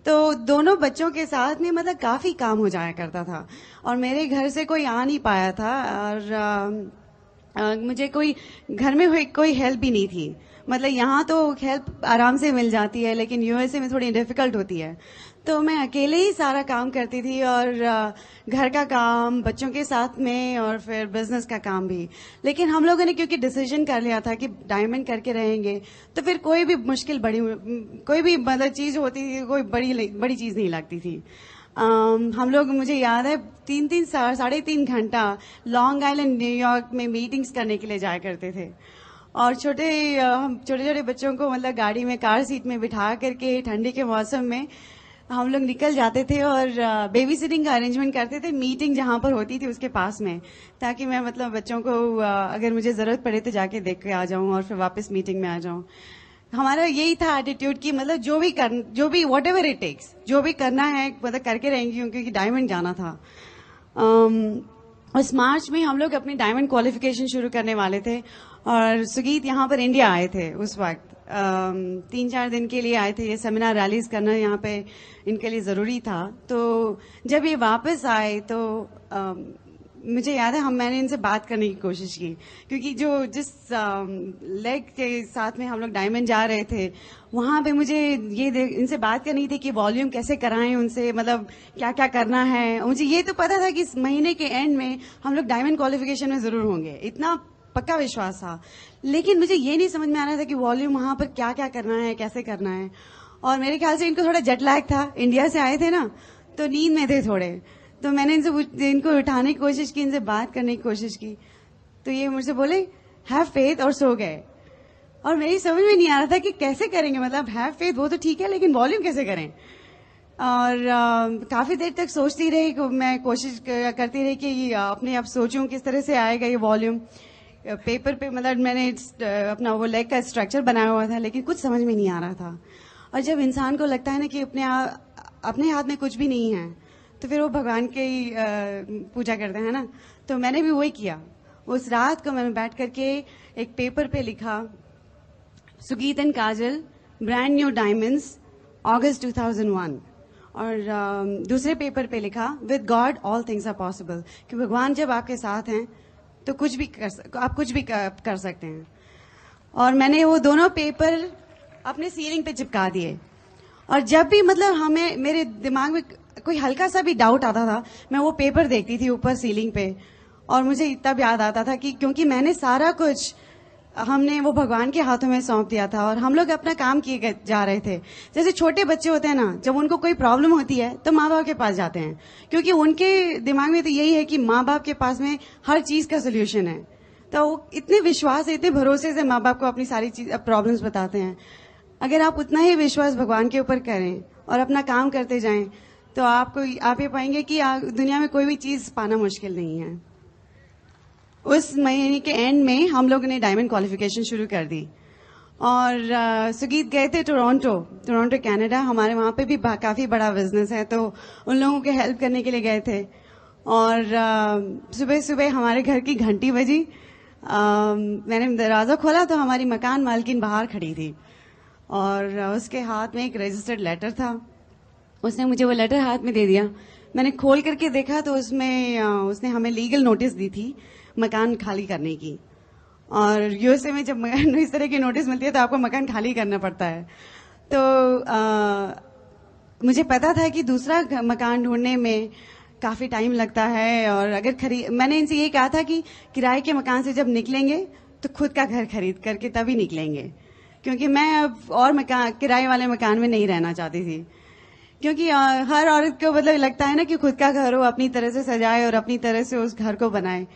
तो दोनों बच्चों के साथ में मतलब काफी काम हो जाया करता था, और मेरे घर से कोई आ नहीं पाया था, और मुझे कोई घर में कोई हेल्प भी नहीं थी। मतलब यहाँ तो हेल्प आराम से मिल जाती है, लेकिन यूएसए में थोड़ी डिफिकल्ट होती है। तो मैं अकेले ही सारा काम करती थी, और घर का काम, बच्चों के साथ में, और फिर बिजनेस का काम भी। लेकिन हम लोगों ने क्योंकि डिसीजन कर लिया था कि डायमंड करके रहेंगे, तो फिर कोई भी मुश्किल कोई भी मतलब चीज होती थी, कोई बड़ी चीज नहीं लगती थी। हम लोग, मुझे याद है, 3-3 घंटा लॉन्ग आइलैंड न्यूयॉर्क में मीटिंग्स करने के लिए जाया करते थे। और हम छोटे छोटे बच्चों को मतलब गाड़ी में, कार सीट में बिठा करके ठंडी के मौसम में हम लोग निकल जाते थे, और बेबी सिटिंग का अरेंजमेंट करते थे मीटिंग जहां पर होती थी उसके पास में, ताकि मैं मतलब बच्चों को अगर मुझे जरूरत पड़े तो जाके देख के आ जाऊं और फिर वापस मीटिंग में आ जाऊं। हमारा यही था एटीट्यूड कि मतलब जो भी वॉट एवर इट टेक्स, जो भी करना है मतलब करके रहेंगे, क्योंकि डायमंड जाना था। उस मार्च में हम लोग अपनी डायमंड क्वालिफिकेशन शुरू करने वाले थे, और सुगीत यहाँ पर इंडिया आए थे उस वक्त। 3-4 दिन के लिए आए थे, ये सेमिनार रैलीज करना यहाँ पे इनके लिए जरूरी था। तो जब ये वापस आए तो मुझे याद है मैंने इनसे बात करने की कोशिश की, क्योंकि जिस लेग के साथ में हम लोग डायमंड जा रहे थे, वहां पे मुझे इनसे बात करनी थी कि वॉल्यूम कैसे कराएं उनसे, मतलब क्या क्या करना है। मुझे ये तो पता था कि इस महीने के एंड में हम लोग डायमंड क्वालिफिकेशन में जरूर होंगे, इतना पक्का विश्वास था। लेकिन मुझे ये नहीं समझ में आ रहा था कि वॉल्यूम वहां पर क्या क्या करना है, कैसे करना है। और मेरे ख्याल से इनको थोड़ा जेट लैग था, इंडिया से आए थे ना, तो नींद में थे थोड़े। तो मैंने इनको उठाने की कोशिश की, इनसे बात करने की कोशिश की, तो ये मुझसे बोले हैव फेथ, और सो गए। और मेरी समझ में नहीं आ रहा था कि कैसे करेंगे, मतलब हैव फेथ वो तो ठीक है, लेकिन वॉल्यूम कैसे करें। और काफी देर तक सोचती रही, मैं कोशिश करती रही कि अपने आप सोचूं किस तरह से आएगा ये वॉल्यूम। पेपर पे मतलब मैंने अपना वो लेग का स्ट्रक्चर बनाया हुआ था, लेकिन कुछ समझ में नहीं आ रहा था। और जब इंसान को लगता है ना कि अपने हाथ में कुछ भी नहीं है, तो फिर वो भगवान की पूजा करते हैं ना। तो मैंने भी वही किया। उस रात को मैंने बैठ करके एक पेपर पे लिखा, Sugeet and Kajal brand new diamonds August 2001। और दूसरे पेपर पे लिखा, with God all things are possible, कि भगवान जब आपके साथ हैं तो आप कुछ भी कर सकते हैं। और मैंने वो दोनों पेपर अपने सीलिंग पे चिपका दिए। और जब भी मतलब मेरे दिमाग में कोई हल्का सा भी डाउट आता था, मैं वो पेपर देखती थी ऊपर सीलिंग पे, और मुझे तब याद आता था कि क्योंकि मैंने सारा कुछ हमने वो भगवान के हाथों में सौंप दिया था, और हम लोग अपना काम किए जा रहे थे। जैसे छोटे बच्चे होते हैं ना, जब उनको कोई प्रॉब्लम होती है तो माँ बाप के पास जाते हैं, क्योंकि उनके दिमाग में तो यही है कि माँ बाप के पास में हर चीज का सोल्यूशन है। तो वो इतने विश्वास, इतने भरोसे से माँ बाप को अपनी सारी चीज प्रॉब्लम्स बताते हैं। अगर आप उतना ही विश्वास भगवान के ऊपर करें और अपना काम करते जाएं, तो आप ये पाएंगे कि दुनिया में कोई भी चीज पाना मुश्किल नहीं है। उस महीने के एंड में हम लोगों ने डायमंड क्वालिफिकेशन शुरू कर दी, और सुगीत गए थे टोरंटो कनाडा। हमारे वहां पे भी काफी बड़ा बिजनेस है, तो उन लोगों के हेल्प करने के लिए गए थे। और सुबह सुबह हमारे घर की घंटी बजी, मैंने दरवाजा खोला तो हमारी मकान मालकिन बाहर खड़ी थी, और उसके हाथ में एक रजिस्टर्ड लेटर था। उसने मुझे वो लेटर हाथ में दे दिया। मैंने खोल करके देखा तो उसमें उसने हमें लीगल नोटिस दी थी मकान खाली करने की। और यूएसए में जब इस तरह की नोटिस मिलती है तो आपको मकान खाली करना पड़ता है। तो मुझे पता था कि दूसरा मकान ढूंढने में काफी टाइम लगता है, और अगर मैंने इनसे ये कहा था कि किराए के मकान से जब निकलेंगे तो खुद का घर खरीद करके तभी निकलेंगे, क्योंकि मैं अब और किराए वाले मकान में नहीं रहना चाहती थी। क्योंकि हर औरत को मतलब लगता है ना कि खुद का घर हो, अपनी तरह से सजाए और अपनी तरह से उस घर को बनाए।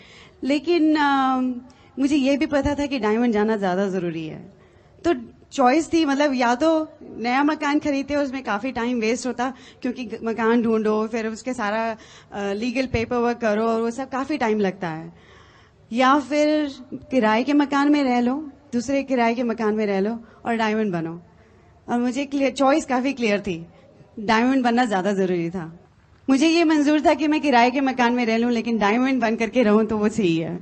लेकिन मुझे ये भी पता था कि डायमंड जाना ज्यादा जरूरी है। तो चॉइस थी, मतलब या तो नया मकान खरीदते, उसमें काफी टाइम वेस्ट होता, क्योंकि मकान ढूंढो, फिर उसके सारा लीगल पेपर वर्क करो, और वो सब काफी टाइम लगता है। या फिर किराए के मकान में रह लो, दूसरे किराए के मकान में रह लो और डायमंड बनो। और मुझे चॉइस काफी क्लियर थी, डायमंड बनना ज्यादा जरूरी था। मुझे ये मंजूर था कि मैं किराए के मकान में रह लूं, लेकिन डायमंड बन करके रहूं तो वो सही है।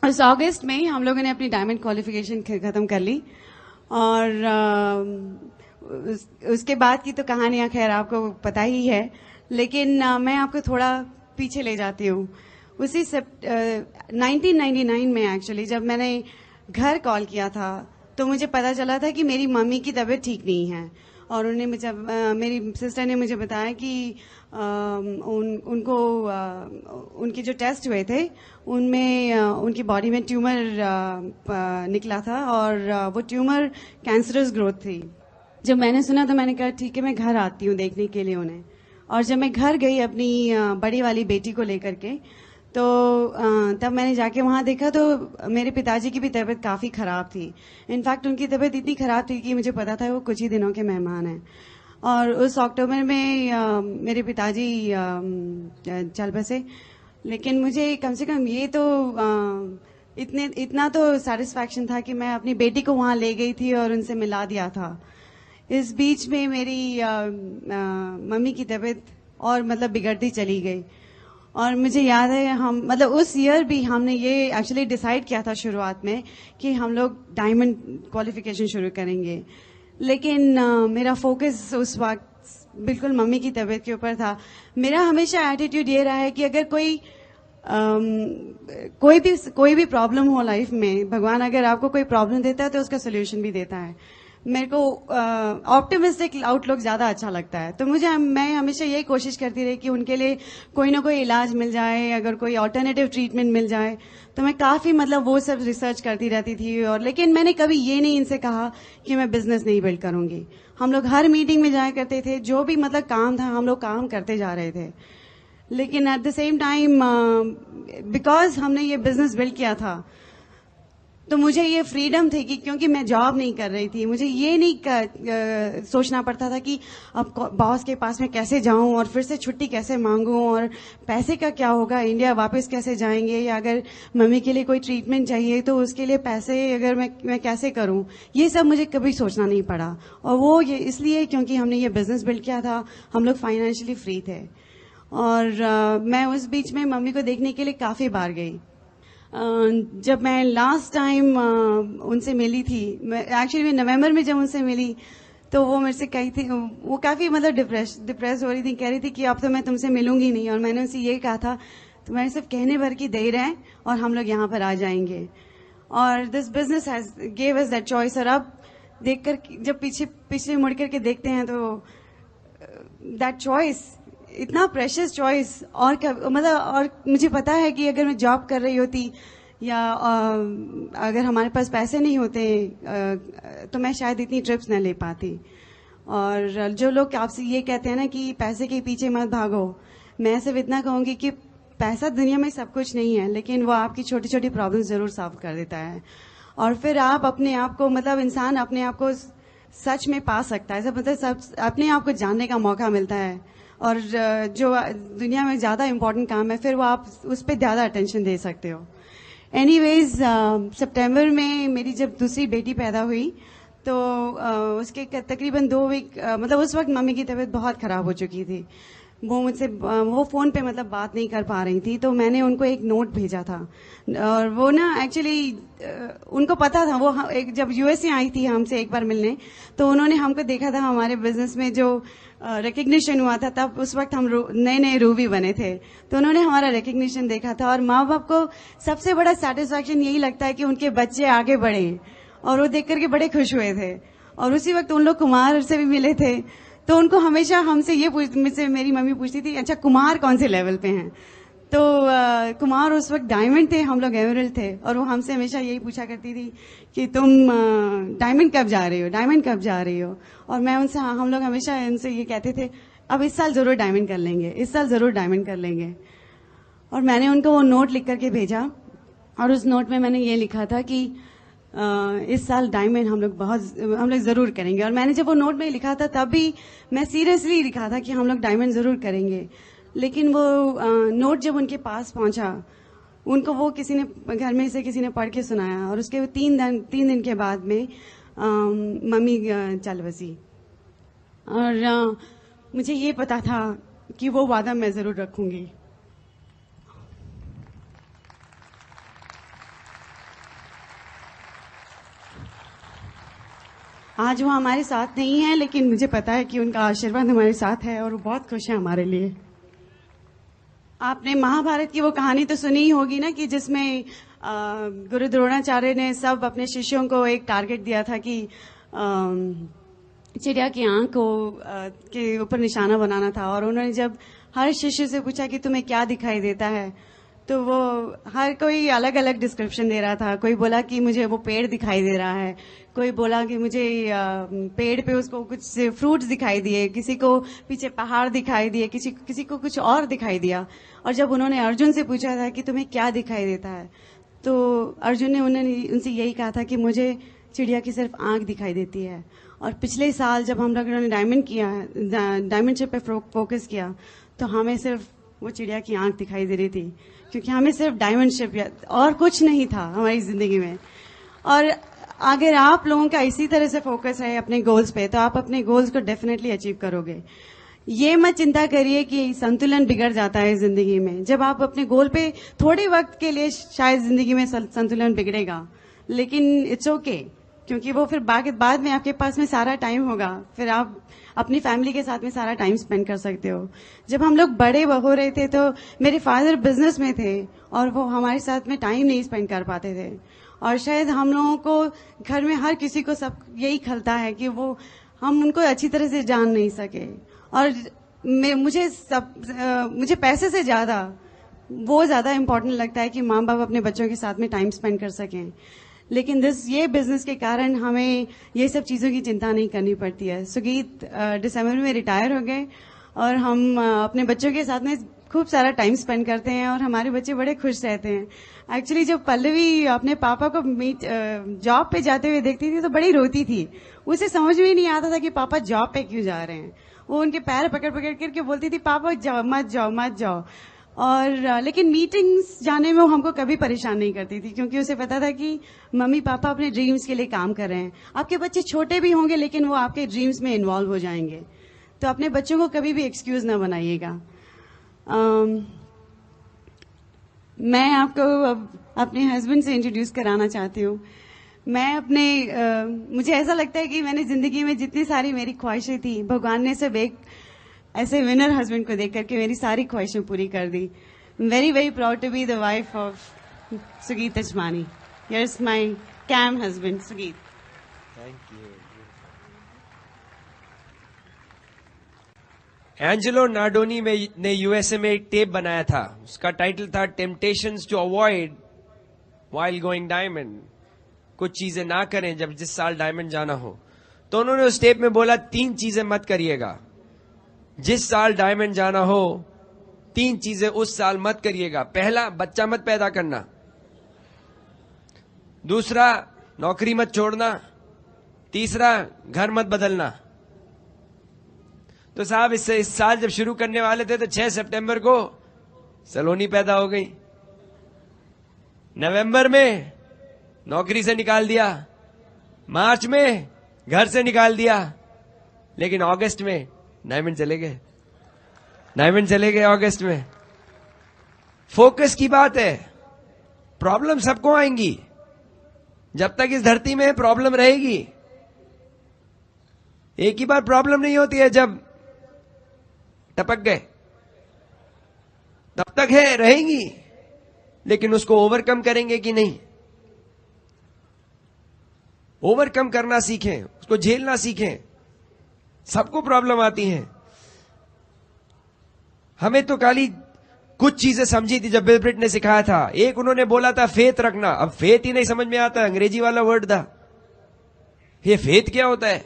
उस अगस्त में हम लोगों ने अपनी डायमंड क्वालिफिकेशन खत्म कर ली, और उसके बाद की तो कहानियां खैर आपको पता ही है, लेकिन मैं आपको थोड़ा पीछे ले जाती हूँ। उसी 1999 में एक्चुअली जब मैंने घर कॉल किया था तो मुझे पता चला था कि मेरी मम्मी की तबीयत ठीक नहीं है, और उन्होंने मुझे मेरी सिस्टर ने मुझे बताया कि उनको उनके जो टेस्ट हुए थे उनमें उनकी बॉडी में ट्यूमर निकला था, और वो ट्यूमर कैंसरस ग्रोथ थी। जब मैंने सुना तो मैंने कहा ठीक है, मैं घर आती हूँ देखने के लिए उन्हें। और जब मैं घर गई अपनी बड़ी वाली बेटी को लेकर के, तो तब मैंने जाके वहाँ देखा तो मेरे पिताजी की भी तबीयत काफ़ी ख़राब थी। इनफैक्ट उनकी तबीयत इतनी ख़राब थी कि मुझे पता था वो कुछ ही दिनों के मेहमान हैं। और उस अक्टूबर में मेरे पिताजी चल बसे। लेकिन मुझे कम से कम ये तो इतना तो सेटिस्फैक्शन था कि मैं अपनी बेटी को वहाँ ले गई थी और उनसे मिला दिया था। इस बीच में मेरी मम्मी की तबीयत और मतलब बिगड़ती चली गई। और मुझे याद है हम मतलब उस ईयर भी हमने ये एक्चुअली डिसाइड किया था शुरुआत में कि हम लोग डायमंड क्वालिफिकेशन शुरू करेंगे, लेकिन मेरा फोकस उस वक्त बिल्कुल मम्मी की तबीयत के ऊपर था। मेरा हमेशा एटीट्यूड ये रहा है कि अगर कोई भी प्रॉब्लम हो लाइफ में, भगवान अगर आपको कोई प्रॉब्लम देता है तो उसका सोल्यूशन भी देता है। मेरे को ऑप्टिमिस्टिक आउटलुक ज्यादा अच्छा लगता है, तो मैं हमेशा यही कोशिश करती रही कि उनके लिए कोई ना कोई इलाज मिल जाए, अगर कोई ऑल्टरनेटिव ट्रीटमेंट मिल जाए। तो मैं काफी मतलब वो सब रिसर्च करती रहती थी। और लेकिन मैंने कभी ये नहीं इनसे कहा कि मैं बिजनेस नहीं बिल्ड करूंगी। हम लोग हर मीटिंग में जाया करते थे, जो भी मतलब काम था हम लोग काम करते जा रहे थे। लेकिन at the same time because हमने ये बिजनेस बिल्ड किया था तो मुझे ये फ्रीडम थी कि क्योंकि मैं जॉब नहीं कर रही थी, मुझे ये नहीं सोचना पड़ता था कि अब बॉस के पास में कैसे जाऊं और फिर से छुट्टी कैसे मांगूं और पैसे का क्या होगा, इंडिया वापस कैसे जाएंगे, या अगर मम्मी के लिए कोई ट्रीटमेंट चाहिए तो उसके लिए पैसे अगर मैं कैसे करूं, ये सब मुझे कभी सोचना नहीं पड़ा। और वो ये इसलिए क्योंकि हमने ये बिजनेस बिल्ड किया था, हम लोग फाइनेंशियली फ्री थे। और मैं उस बीच में मम्मी को देखने के लिए काफी बार गई। जब मैं लास्ट टाइम उनसे मिली थी, एक्चुअली नवंबर में जब उनसे मिली तो वो मेरे से कही थी, वो काफी मतलब डिप्रेस हो रही थी, कह रही थी कि अब तो मैं तुमसे मिलूंगी नहीं। और मैंने उनसे ये कहा था तुम्हारे सिर्फ कहने भर की देर है और हम लोग यहाँ पर आ जाएंगे। और this business has gave us that choice. और अब देखकर जब पीछे मुड़ करके देखते हैं तो दैट चॉइस इतना प्रेशियस चॉइस। और मतलब और मुझे पता है कि अगर मैं जॉब कर रही होती या अगर हमारे पास पैसे नहीं होते तो मैं शायद इतनी ट्रिप्स न ले पाती। और जो लोग आपसे ये कहते हैं ना कि पैसे के पीछे मत भागो, मैं सिर्फ इतना कहूंगी कि पैसा दुनिया में सब कुछ नहीं है, लेकिन वो आपकी छोटी छोटी प्रॉब्लम जरूर सॉल्व कर देता है। और फिर आप अपने आप को मतलब इंसान अपने आप को सच में पा सकता है, मतलब सब अपने आप को जानने का मौका मिलता है। और जो दुनिया में ज्यादा इम्पोर्टेंट काम है फिर वो आप उस पर ज्यादा अटेंशन दे सकते हो। एनीवेज सितंबर में मेरी जब दूसरी बेटी पैदा हुई तो उसके तकरीबन 2 वीक मतलब उस वक्त मम्मी की तबीयत बहुत खराब हो चुकी थी। वो मुझसे वो फोन पे मतलब बात नहीं कर पा रही थी, तो मैंने उनको एक नोट भेजा था। और वो ना एक्चुअली उनको पता था, वो जब यूएसए आई थी हमसे एक बार मिलने, तो उन्होंने हमको देखा था हमारे बिजनेस में जो रिकग्निशन हुआ था, तब उस वक्त हम नए नए रूबी बने थे, तो उन्होंने हमारा रिकग्निशन देखा था। और माँ बाप को सबसे बड़ा सेटिस्फैक्शन यही लगता है कि उनके बच्चे आगे बढ़े, और वो देख करके बड़े खुश हुए थे। और उसी वक्त उन लोग कुमार से भी मिले थे, तो उनको हमेशा हमसे ये मुझसे मेरी मम्मी पूछती थी अच्छा कुमार कौन से लेवल पे हैं। तो कुमार उस वक्त डायमंड थे, हम लोग एमरल्ड थे। और वो हमसे हमेशा यही पूछा करती थी कि तुम डायमंड कब जा रही हो, डायमंड कब जा रही हो। और मैं उनसे हम लोग हमेशा उनसे ये कहते थे अब इस साल जरूर डायमंड कर लेंगे, इस साल जरूर डायमंड कर लेंगे। और मैंने उनको वो नोट लिख करके भेजा, और उस नोट में मैंने ये लिखा था कि इस साल डायमंड हम लोग जरूर करेंगे। और मैंने जब वो नोट में लिखा था तब भी मैं सीरियसली लिखा था कि हम लोग डायमंड जरूर करेंगे। लेकिन वो नोट जब उनके पास पहुंचा, उनको वो किसी ने घर में से किसी ने पढ़ के सुनाया, और उसके 3 दिन के बाद में मम्मी चल बसी। और मुझे ये पता था कि वो वादा मैं जरूर रखूंगी। आज वो हमारे साथ नहीं है, लेकिन मुझे पता है कि उनका आशीर्वाद हमारे साथ है, और वो बहुत खुश है हमारे लिए। आपने महाभारत की वो कहानी तो सुनी ही होगी ना, कि जिसमें गुरु द्रोणाचार्य ने सब अपने शिष्यों को एक टारगेट दिया था कि चिड़िया की आंख को के ऊपर निशाना बनाना था। और उन्होंने जब हर शिष्य से पूछा कि तुम्हें क्या दिखाई देता है, तो वो हर कोई अलग अलग डिस्क्रिप्शन दे रहा था। कोई बोला कि मुझे वो पेड़ दिखाई दे रहा है, कोई बोला कि मुझे पेड़ पे उसको कुछ फ्रूट्स दिखाई दिए, किसी को पीछे पहाड़ दिखाई दिए, किसी को कुछ और दिखाई दिया। और जब उन्होंने अर्जुन से पूछा था कि तुम्हें क्या दिखाई देता है, तो अर्जुन ने उनसे यही कहा था कि मुझे चिड़िया की सिर्फ आंख दिखाई देती है। और पिछले साल जब हम लोगों ने डायमंड शिप पे फोकस किया, तो हमें सिर्फ वो चिड़िया की आंख दिखाई दे रही थी, क्योंकि हमें सिर्फ डायमंड शिप और कुछ नहीं था हमारी जिंदगी में। और अगर आप लोगों का इसी तरह से फोकस है अपने गोल्स पे, तो आप अपने गोल्स को डेफिनेटली अचीव करोगे। ये मत चिंता करिए कि संतुलन बिगड़ जाता है जिंदगी में। जब आप अपने गोल पे थोड़े वक्त के लिए शायद जिंदगी में संतुलन बिगड़ेगा, लेकिन इट्स ओके, क्योंकि वो फिर बाद में आपके पास में सारा टाइम होगा, फिर आप अपनी फैमिली के साथ में सारा टाइम स्पेंड कर सकते हो। जब हम लोग बड़े हो रहे थे, तो मेरे फादर बिजनेस में थे और वो हमारे साथ में टाइम नहीं स्पेंड कर पाते थे। और शायद हम लोगों को घर में हर किसी को सब यही खलता है कि वो हम उनको अच्छी तरह से जान नहीं सके। और मुझे पैसे से ज्यादा वो ज्यादा इम्पोर्टेंट लगता है कि माँ बाप अपने बच्चों के साथ में टाइम स्पेंड कर सकें। लेकिन ये बिजनेस के कारण हमें ये सब चीजों की चिंता नहीं करनी पड़ती है। सुगीत दिसंबर में रिटायर हो गए और हम अपने बच्चों के साथ में खूब सारा टाइम स्पेंड करते हैं और हमारे बच्चे बड़े खुश रहते हैं। एक्चुअली जब पल्लवी अपने पापा को जॉब पे जाते हुए देखती थी तो बड़ी रोती थी। उसे समझ में ही नहीं आता था कि पापा जॉब पे क्यों जा रहे हैं। वो उनके पैर पकड़ पकड़ करके बोलती थी, पापा जाओ मत जाओ मत जाओ। और लेकिन मीटिंग्स जाने में वो हमको कभी परेशान नहीं करती थी, क्योंकि उसे पता था कि मम्मी पापा अपने ड्रीम्स के लिए काम कर रहे हैं। आपके बच्चे छोटे भी होंगे लेकिन वो आपके ड्रीम्स में इन्वॉल्व हो जाएंगे, तो अपने बच्चों को कभी भी एक्सक्यूज ना बनाइएगा। मैं आपको अपने हस्बैंड से इंट्रोड्यूस कराना चाहती हूँ। मुझे ऐसा लगता है कि मैंने जिंदगी में जितनी सारी मेरी ख्वाहिशें थी, भगवान ने सब एक ऐसे विनर हस्बैंड को देख करके मेरी सारी ख्वाहिशें पूरी कर दी। Very very proud to be the wife of Sugeet Tajmani. Here is my cam husband Sugeet. Thank you. Angelo Nardoni ने यूएसए में एक टेप बनाया था, उसका टाइटल था temptations to avoid while going diamond. कुछ चीजें ना करें जब जिस साल डायमंड जाना हो। तो उन्होंने उस टेप में बोला 3 चीजें मत करिएगा जिस साल डायमंड जाना हो। 3 चीजें उस साल मत करिएगा। पहला, बच्चा मत पैदा करना। दूसरा, नौकरी मत छोड़ना। तीसरा, घर मत बदलना। तो साहब इस साल जब शुरू करने वाले थे तो 6 सितंबर को सलोनी पैदा हो गई। नवंबर में नौकरी से निकाल दिया, मार्च में घर से निकाल दिया, लेकिन अगस्त में डायमंड चले गए अगस्त में। फोकस की बात है। प्रॉब्लम सबको आएंगी, जब तक इस धरती में प्रॉब्लम रहेगी। एक ही बार प्रॉब्लम नहीं होती है, जब टपक गए तब तक है रहेंगी, लेकिन उसको ओवरकम करेंगे कि नहीं। ओवरकम करना सीखें, उसको झेलना सीखें। सबको प्रॉब्लम आती हैं। हमें तो खाली कुछ चीजें समझी थी जब बिल ब्रिट ने सिखाया था। एक उन्होंने बोला था फेथ रखना। अब फेथ ही नहीं समझ में आता, अंग्रेजी वाला वर्ड था। ये फेथ क्या होता है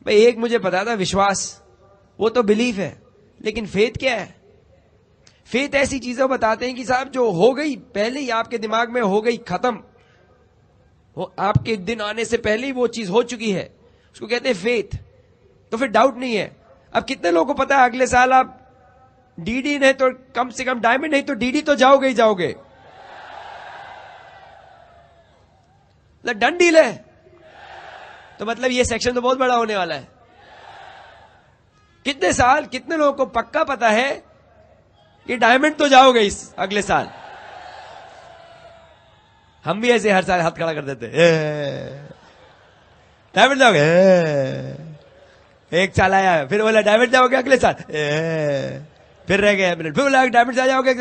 भाई? एक मुझे पता था विश्वास, वो तो बिलीफ है, लेकिन फेथ क्या है? फेथ ऐसी चीजें बताते हैं कि साहब जो हो गई पहले ही आपके दिमाग में हो गई, खत्म, वो आपके दिन आने से पहले ही वो चीज हो चुकी है, उसको कहते हैं फेथ। तो फिर डाउट नहीं है। अब कितने लोगों को पता है अगले साल आप डीडी नहीं तो कम से कम डायमंड नहीं तो डीडी तो जाओगे ही जाओगे। डन डील है। तो मतलब ये सेक्शन तो बहुत बड़ा होने वाला है। कितने साल, कितने लोगों को पक्का पता है कि डायमंड तो जाओगे इस अगले साल? हम भी ऐसे हर साल हाथ खड़ा कर देते, डायमंड जाओगे। एक साल आया, फिर बोला डायमंड जाओगे अगले साल, फिर रह गया मिनट, फिर बोला डायमंड जाओगे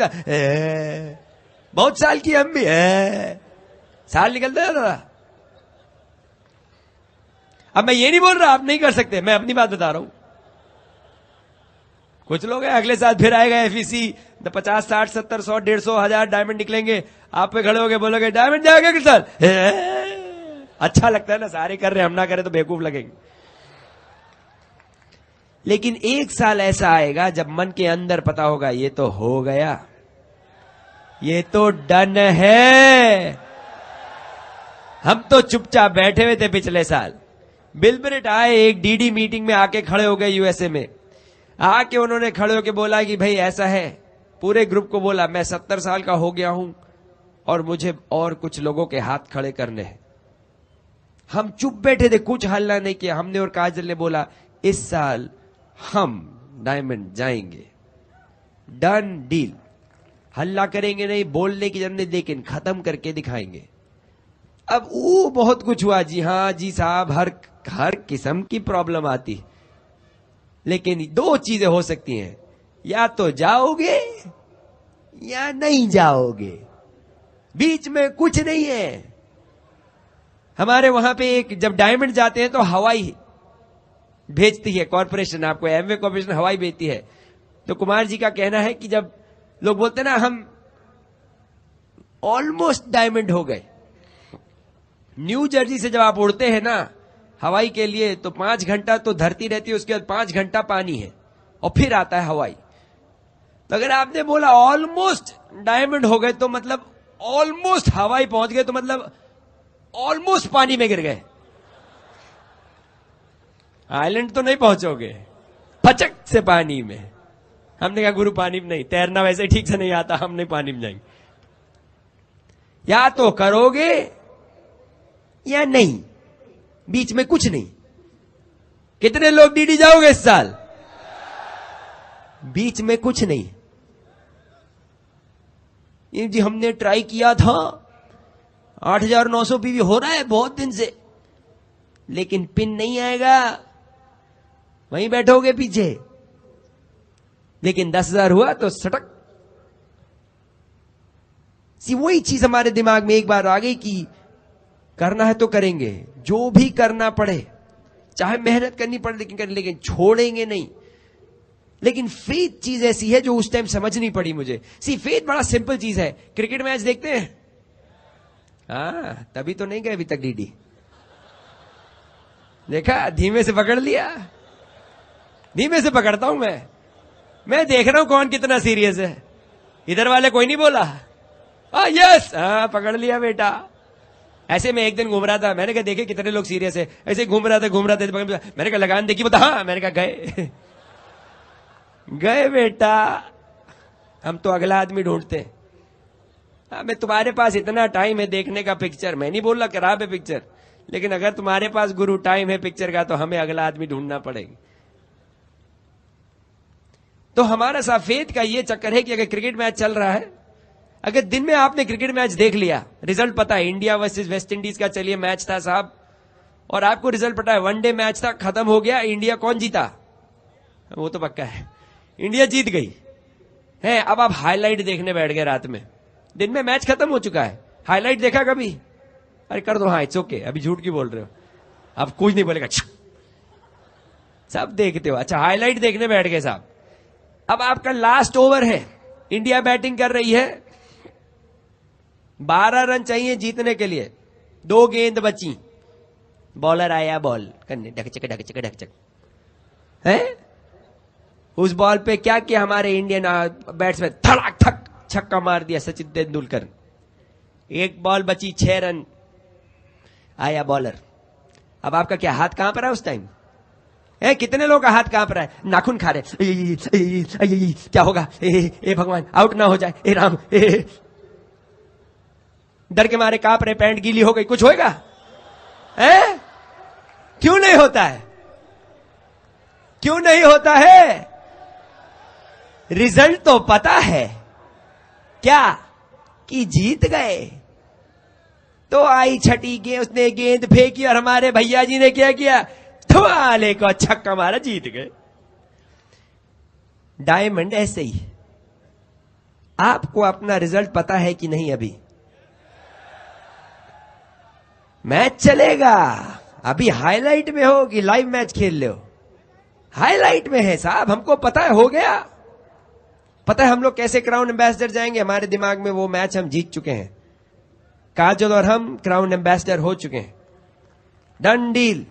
बहुत साल की हम भी है, साल निकलता है दादा। अब मैं ये नहीं बोल रहा आप नहीं कर सकते, मैं अपनी बात बता रहा हूं। कुछ लोग हैं अगले साल फिर आएगा एफईसी, 50, 60, 70, 100, 150, 1000 डायमंड निकलेंगे, आप पे खड़े होके बोलोगे डायमंड जाएगा किस साल। अच्छा लगता है ना, सारे कर रहे हम ना करें तो बेवकूफ लगेंगे। लेकिन एक साल ऐसा आएगा जब मन के अंदर पता होगा ये तो हो गया, ये तो डन है। हम तो चुपचाप बैठे हुए थे पिछले साल, बिल ब्रेट आए एक डीडी मीटिंग में आके खड़े हो गए यूएसए में, आके उन्होंने खड़े होके बोला कि भाई ऐसा है, पूरे ग्रुप को बोला मैं 70 साल का हो गया हूं और मुझे और कुछ लोगों के हाथ खड़े करने हैं। हम चुप बैठे थे, कुछ हल्ला नहीं किया। हमने और काजल ने बोला इस साल हम डायमंड जाएंगे, डन डील। हल्ला करेंगे नहीं, बोलने की जरूरत नहीं, लेकिन खत्म करके दिखाएंगे। अब वो बहुत कुछ हुआ, जी हाँ जी साहब, हर किस्म की प्रॉब्लम आती, लेकिन दो चीजें हो सकती हैं, या तो जाओगे या नहीं जाओगे, बीच में कुछ नहीं है। हमारे वहां पे एक जब डायमंड जाते हैं तो हवाई भेजती है कॉर्पोरेशन, आपको एमवे कॉर्पोरेशन हवाई भेजती है। तो कुमार जी का कहना है कि जब लोग बोलते ना हम ऑलमोस्ट डायमंड हो गए, न्यू जर्सी से जब आप उड़ते हैं ना हवाई के लिए, तो 5 घंटा तो धरती रहती है, उसके बाद 5 घंटा पानी है और फिर आता है हवाई। तो अगर आपने बोला ऑलमोस्ट डायमंड हो गए, तो मतलब ऑलमोस्ट हवाई पहुंच गए, तो मतलब ऑलमोस्ट पानी में गिर गए। आइलैंड तो नहीं पहुंचोगे, फचक से पानी में। हमने कहा गुरु पानी में नहीं, तैरना वैसे ठीक से नहीं आता, हम नहीं पानी में जाएंगे। या तो करोगे या नहीं, बीच में कुछ नहीं। कितने लोग डीडी जाओगे इस साल? बीच में कुछ नहीं। ये जी हमने ट्राई किया था, 8900 पीवी हो रहा है बहुत दिन से, लेकिन पिन नहीं आएगा, वहीं बैठोगे पीछे। लेकिन 10,000 हुआ तो सटक। वही चीज हमारे दिमाग में एक बार आ गई कि करना है तो करेंगे, जो भी करना पड़े, चाहे मेहनत करनी पड़े लेकिन करें, लेकिन छोड़ेंगे नहीं। लेकिन फेथ चीज ऐसी है जो उस टाइम समझ नहीं पड़ी मुझे। फेथ बड़ा सिंपल चीज है। क्रिकेट मैच देखते हैं, तभी तो नहीं गए अभी तक डीडी। देखा, धीमे से पकड़ लिया, धीमे से पकड़ता हूं मैं देख रहा हूं कौन कितना सीरियस है। इधर वाले कोई नहीं बोला, यस पकड़ लिया बेटा। ऐसे में एक दिन घूम रहा था, मैंने कहा देखे कितने लोग सीरियस है, ऐसे घूम रहा था, मैंने कहा लगान देखी, बता हाँ, मैंने कहा गए गए बेटा। हम तो अगला आदमी ढूंढते। मैं तुम्हारे पास इतना टाइम है देखने का पिक्चर, मैं नहीं बोल रहा खराब है पिक्चर, लेकिन अगर तुम्हारे पास गुरु टाइम है पिक्चर का, तो हमें अगला आदमी ढूंढना पड़ेगा। तो हमारा सफेद का ये चक्कर है कि अगर क्रिकेट मैच चल रहा है, अगर दिन में आपने क्रिकेट मैच देख लिया, रिजल्ट पता है, इंडिया वर्सेस वेस्ट इंडीज का चलिए मैच था साहब, और आपको रिजल्ट पता है, वनडे मैच था, खत्म हो गया, इंडिया कौन जीता? वो तो पक्का है, इंडिया जीत गई है। अब आप हाईलाइट देखने बैठ गए रात में, दिन में मैच खत्म हो चुका है, हाईलाइट देखा कभी? अरे कर दो, हाँ इट्स ओके, अभी झूठ क्यों बोल रहे हो, अब कुछ नहीं बोलेगा, सब देखते हो। अच्छा, हाईलाइट देखने बैठ गए साहब। अब आपका लास्ट ओवर है, इंडिया बैटिंग कर रही है, 12 रन चाहिए जीतने के लिए, 2 गेंद बची, बॉलर आया बॉल करने, ढकचक है। उस बॉल पे क्या किया हमारे इंडियन बैट्समैन, धड़ाक धक छक्का मार दिया सचिन तेंदुलकर। एक बॉल बची, 6 रन, आया बॉलर। अब आपका क्या हाथ कहां पर है उस टाइम? कितने लोग का हाथ कांप रहा है, नाखून खा रहे, क्या होगा, ए भगवान आउट ना हो जाए, ए राम, डर के मारे कांप रहे, पैंट गीली हो गई, कुछ होएगा? क्यों नहीं होता है? क्यों नहीं होता है? रिजल्ट तो पता है क्या कि जीत गए। तो आई छठी गेंद, उसने गेंद फेंकी और हमारे भैया जी ने क्या किया, थवाले को छक्का मारा, जीत गए। डायमंड ऐसे ही, आपको अपना रिजल्ट पता है कि नहीं? अभी मैच चलेगा, अभी हाईलाइट में हो कि लाइव मैच खेल लो? हाईलाइट में है साहब, हमको पता है, हो गया। पता है हम लोग कैसे क्राउन एम्बेसडर जाएंगे? हमारे दिमाग में वो मैच हम जीत चुके हैं। काजल और हम क्राउन एम्बेसडर हो चुके हैं, डन डील।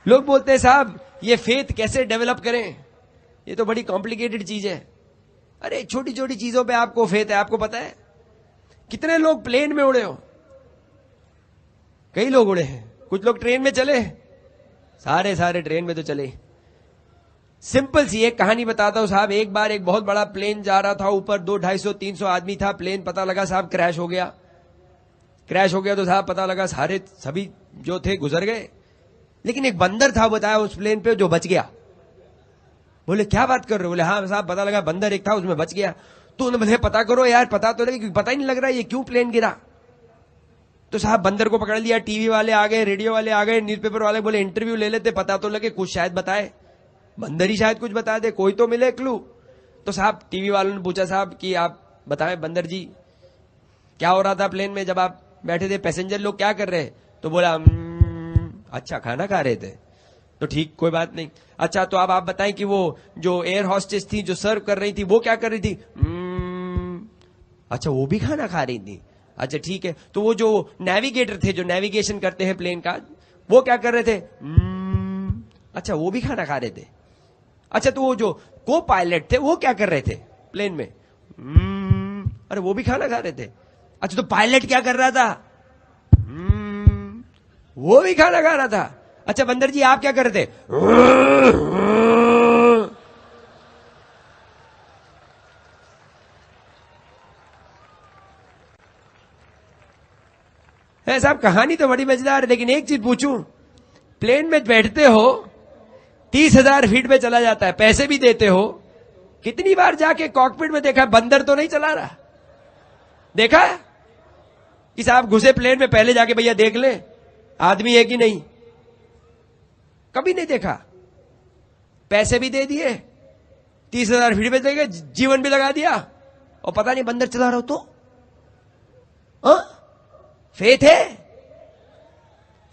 लोग बोलते हैं साहब ये फेथ कैसे डेवलप करें, ये तो बड़ी कॉम्प्लिकेटेड चीज है। अरे छोटी छोटी चीजों पे आपको फेथ है। आपको पता है कितने लोग प्लेन में उड़े हो? कई लोग उड़े हैं। कुछ लोग ट्रेन में चले, सारे ट्रेन में तो चले। सिंपल सी एक कहानी बताता हूं साहब। एक बार एक बहुत बड़ा प्लेन जा रहा था ऊपर, 200-250-300 आदमी था। प्लेन पता लगा साहब क्रैश हो गया। क्रैश हो गया तो साहब पता लगा सभी जो थे गुजर गए, लेकिन एक बंदर था बताया उस प्लेन पे जो बच गया। बोले क्या बात कर रहे हो? बोले हाँ साहब पता लगा बंदर एक था उसमें बच गया। तो उन्होंने बोले पता करो यार, पता तो लगे, क्योंकि पता ही नहीं लग रहा ये क्यों प्लेन गिरा। तो साहब बंदर को पकड़ लिया, टीवी वाले आ गए, रेडियो वाले आ गए, न्यूज़पेपर वाले बोले इंटरव्यू ले लेते, पता तो लगे, कुछ शायद बताए, बंदर ही शायद कुछ बता दे, कोई तो मिले क्लू। तो साहब टीवी वालों ने पूछा साहब कि आप बताएं बंदर जी क्या हो रहा था प्लेन में जब आप बैठे थे, पैसेंजर लोग क्या कर रहे? तो बोला अच्छा खाना खा रहे थे। तो ठीक कोई बात नहीं। अच्छा तो अब आप बताएं कि वो जो एयर हॉस्टेस थी जो सर्व कर रही थी वो क्या कर रही थी? अच्छा वो भी खाना खा रही थी। अच्छा ठीक है। तो वो जो नेविगेटर थे जो नेविगेशन करते हैं प्लेन का, वो क्या कर रहे थे? अच्छा वो भी खाना खा रहे थे। अच्छा तो वो जो को पायलट थे वो क्या कर रहे थे प्लेन में? अरे वो भी खाना खा रहे थे। अच्छा तो पायलट क्या कर रहा था? वो भी खाना खा रहा था। अच्छा बंदर जी आप क्या कर रहे थे? साहब कहानी तो बड़ी मजेदार है, लेकिन एक चीज पूछूं, प्लेन में बैठते हो 30,000 फीट पे चला जाता है, पैसे भी देते हो, कितनी बार जाके कॉकपिट में देखा बंदर तो नहीं चला रहा? देखा है कि साहब घुसे प्लेन में, पहले जाके भैया देख ले आदमी है कि नहीं? कभी नहीं देखा। पैसे भी दे दिए, 30,000 फीट पे देखे, जीवन भी लगा दिया, और पता नहीं बंदर चला रहा हो तो? फेथ है,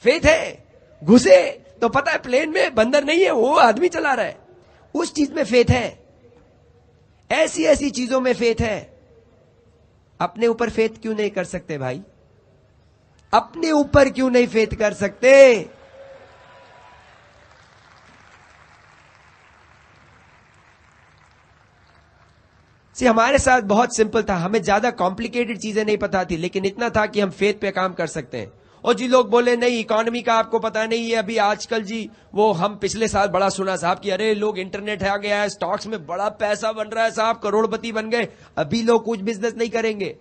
फेथ है। घुसे तो पता है प्लेन में बंदर नहीं है, वो आदमी चला रहा है, उस चीज में फेथ है। ऐसी ऐसी चीजों में फेथ है। अपने ऊपर फेथ क्यों नहीं कर सकते भाई? अपने ऊपर क्यों नहीं फेथ कर सकते? हमारे साथ बहुत सिंपल था, हमें ज्यादा कॉम्प्लिकेटेड चीजें नहीं पता थी, लेकिन इतना था कि हम फेथ पे काम कर सकते हैं। और जी लोग बोले नहीं इकोनॉमी का आपको पता नहीं है, अभी आजकल जी वो हम पिछले साल बड़ा सुना साहब कि अरे लोग इंटरनेट आ गया है, स्टॉक्स में बड़ा पैसा बन रहा है साहब, करोड़पति बन गए, अभी लोग कुछ बिजनेस नहीं करेंगे।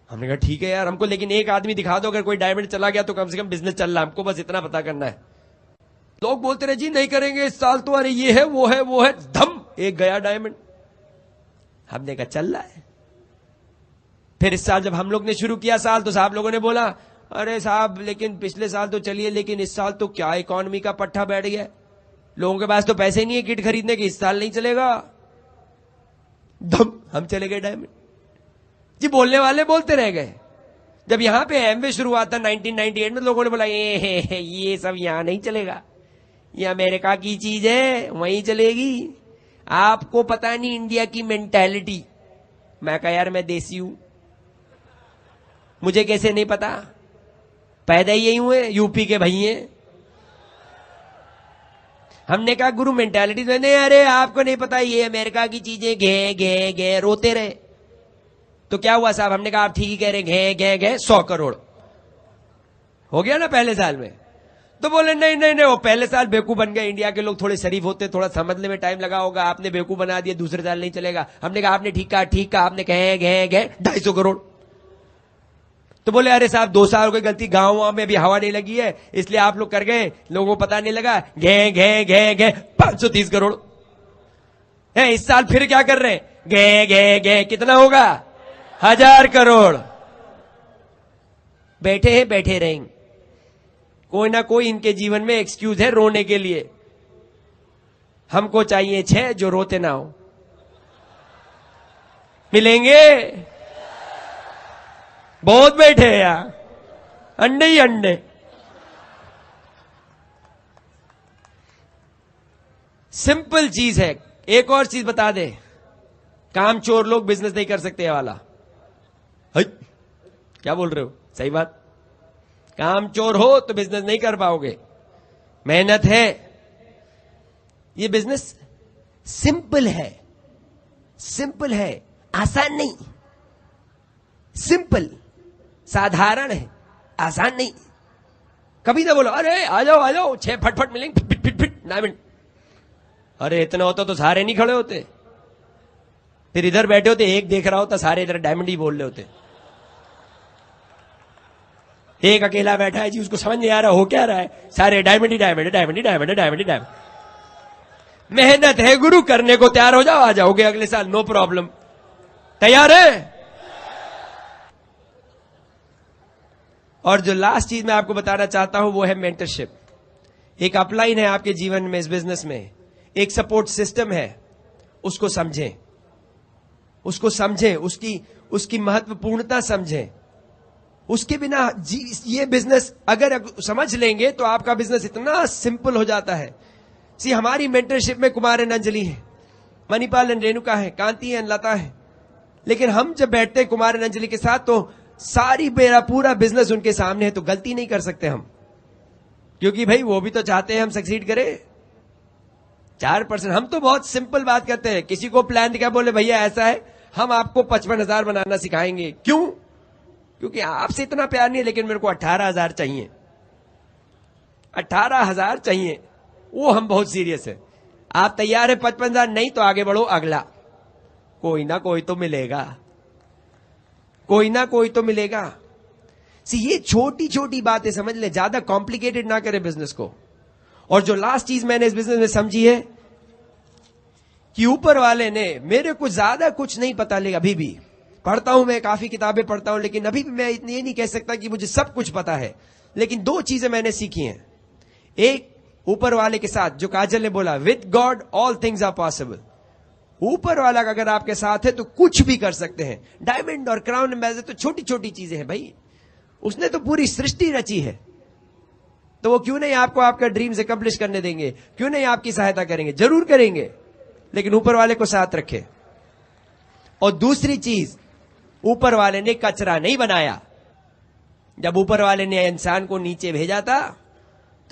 हमने कहा ठीक है यार हमको, लेकिन एक आदमी दिखा दो अगर कोई डायमंड चला गया तो कम से कम बिजनेस चल रहा है, हमको बस इतना पता करना है। लोग बोलते रहे जी नहीं करेंगे इस साल तो, अरे ये है वो है वो है, धम एक गया डायमंड। हमने कहा चल रहा है। फिर इस साल जब हम लोग ने शुरू किया साल, तो साहब लोगों ने बोला अरे साहब लेकिन पिछले साल तो चलिए, लेकिन इस साल तो क्या इकोनॉमी का पट्टा बैठ गया, लोगों के पास तो पैसे नहीं है किट खरीदने के, इस साल नहीं चलेगा। धम हम चले गए डायमंड जी। बोलने वाले बोलते रह गए। जब यहां पे एमवे शुरू हुआ था 1998 में, लोगों ने बोला ये सब यहां नहीं चलेगा, ये अमेरिका की चीज है वहीं चलेगी, आपको पता नहीं इंडिया की मेंटालिटी। मैं कहा यार मैं देसी हूं, मुझे कैसे नहीं पता, पैदा ही यही हुए, यूपी के भैये। हमने कहा गुरु मेंटालिटी तो नहीं, अरे आपको नहीं पता ये अमेरिका की चीजें, घे घे घे रोते रहे। तो क्या हुआ साहब? हमने कहा आप ठीक ही कह रहे, घे घे घे 100 करोड़ हो गया ना पहले साल में। तो बोले नहीं नहीं नहीं, वो पहले साल बेवकूफ बन गए, इंडिया के लोग थोड़े शरीफ होते, थोड़ा समझने में टाइम लगा होगा, आपने बेवकूफ बना दिया, दूसरे साल नहीं चलेगा। हमने कहा आपने ठीक कहा, आपने कहे गए 250 करोड़। तो बोले अरे साहब 2 साल हो गए गलती, गांव में भी हवा नहीं लगी है इसलिए आप लोग कर गए, लोगों को पता नहीं लगा, घे 530 करोड़ है। इस साल फिर क्या कर रहे हैं? घे कितना होगा? 1000 करोड़। बैठे हैं बैठे रहेंगे, कोई ना कोई इनके जीवन में एक्सक्यूज है रोने के लिए। हमको चाहिए 6 जो रोते ना हो। मिलेंगे? बहुत बैठे हैं यार, अंडे ही अंडे। सिंपल चीज है। एक और चीज बता दे, काम चोर लोग बिजनेस नहीं कर सकते, ये वाला। क्या बोल रहे हो? सही बात। काम चोर हो तो बिजनेस नहीं कर पाओगे। मेहनत है। ये बिजनेस सिंपल है, सिंपल है, आसान नहीं। सिंपल, साधारण है, आसान नहीं। कभी ना बोलो अरे आ जाओ 6 फटफट मिलेंगे, फिट फिट फिट डायमंड। अरे इतना होता तो सारे नहीं खड़े होते, फिर इधर बैठे होते, एक देख रहा होता, सारे इधर डायमंड ही बोल रहे होते। एक अकेला बैठा है जी, उसको समझ नहीं आ रहा हो क्या रहा है, सारे डायमंड ही डायमंड, डायमंड ही डायमंड, डायमंड ही डायमंड। मेहनत है गुरु, करने को तैयार हो जाओ, आ जाओगे अगले साल, नो प्रॉब्लम। तैयार है? और जो लास्ट चीज मैं आपको बताना चाहता हूं वो है मेंटरशिप। एक अपलाइन है आपके जीवन में, इस बिजनेस में एक सपोर्ट सिस्टम है। उसको समझें, उसको समझें, उसकी महत्वपूर्णता समझें। उसके बिना ये बिजनेस अगर समझ लेंगे तो आपका बिजनेस इतना सिंपल हो जाता है। सी हमारी मेंटरशिप में कुमार एंड अंजलि है, मणिपाल एंड रेणुका है, कांति एंड लता है। लेकिन हम जब बैठते हैं कुमार एंड अंजलि के साथ तो सारी मेरा पूरा बिजनेस उनके सामने है, तो गलती नहीं कर सकते हम, क्योंकि भाई वो भी तो चाहते हैं हम सक्सीड करें। 4% हम तो बहुत सिंपल बात करते हैं। किसी को प्लान दिखा, बोले भैया ऐसा है, हम आपको 55,000 बनाना सिखाएंगे। क्यों? क्योंकि आपसे इतना प्यार नहीं है, लेकिन मेरे को 18,000 चाहिए, 18,000 चाहिए। वो हम बहुत सीरियस है। आप तैयार है 55,000? नहीं तो आगे बढ़ो, अगला कोई ना कोई तो मिलेगा, कोई ना कोई तो मिलेगा। ये छोटी छोटी बातें समझ ले, ज्यादा कॉम्प्लिकेटेड ना करे बिजनेस को। और जो लास्ट चीज मैंने इस बिजनेस में समझी है कि ऊपर वाले ने मेरे को ज्यादा कुछ नहीं पता, लेकिन अभी भी पढ़ता हूं, मैं काफी किताबें पढ़ता हूं, लेकिन अभी भी मैं इतनी ये नहीं कह सकता कि मुझे सब कुछ पता है। लेकिन 2 चीजें मैंने सीखी हैं। एक, ऊपर वाले के साथ, जो काजल ने बोला, with God all things are possible. ऊपर वाला अगर आपके साथ है तो कुछ भी कर सकते हैं। डायमंड और क्राउन एम्बेसडर तो छोटी छोटी चीजें हैं भाई, उसने तो पूरी सृष्टि रची है। तो वो क्यों नहीं आपको आपका ड्रीम्स अकम्प्लिश करने देंगे? क्यों नहीं आपकी सहायता करेंगे? जरूर करेंगे, लेकिन ऊपर वाले को साथ रखे। और दूसरी चीज, ऊपर वाले ने कचरा नहीं बनाया। जब ऊपर वाले ने इंसान को नीचे भेजा था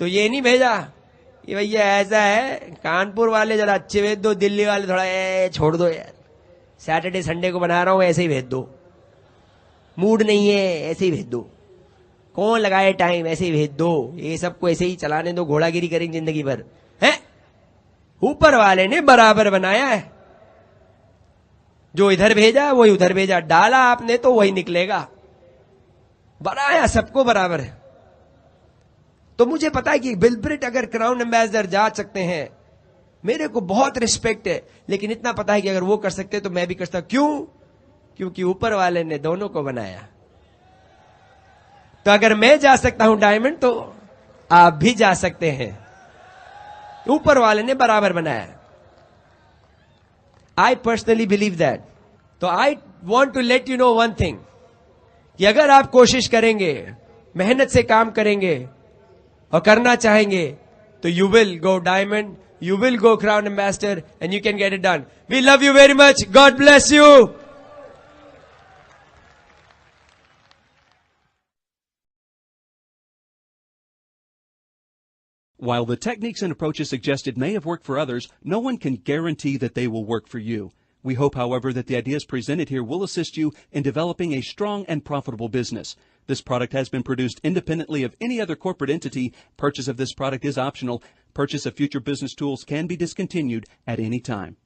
तो ये नहीं भेजा कि भैया ऐसा है, कानपुर वाले जरा अच्छे भेज दो, दिल्ली वाले थोड़ा छोड़ दो यार, सैटरडे संडे को बना रहा हूं, ऐसे ही भेज दो, मूड नहीं है ऐसे ही भेज दो, कौन लगाए टाइम, ऐसे ही भेज दो, ये सबको ऐसे ही चलाने दो, घोड़ागिरी करेंगे जिंदगी भर है। ऊपर वाले ने बराबर बनाया है, जो इधर भेजा वही उधर भेजा, डाला आपने तो वही निकलेगा, बनाया सबको बराबर है। तो मुझे पता है कि बिलब्रिट अगर क्राउन एम्बेसडर जा सकते हैं, मेरे को बहुत रिस्पेक्ट है, लेकिन इतना पता है कि अगर वो कर सकते तो मैं भी कर सकता। क्यों? क्योंकि ऊपर वाले ने दोनों को बनाया। तो अगर मैं जा सकता हूं डायमंड, तो आप भी जा सकते हैं। ऊपर वाले ने बराबर बनाया। I personally believe that. तो I want to let you know one thing, कि अगर आप कोशिश करेंगे, मेहनत से काम करेंगे और करना चाहेंगे, तो you will go diamond, you will go crown ambassador, and you can get it done. We love you very much. God bless you. While the techniques and approaches suggested may have worked for others, no one can guarantee that they will work for you. We hope, however, that the ideas presented here will assist you in developing a strong and profitable business. This product has been produced independently of any other corporate entity. Purchase of this product is optional. Purchase of future business tools can be discontinued at any time.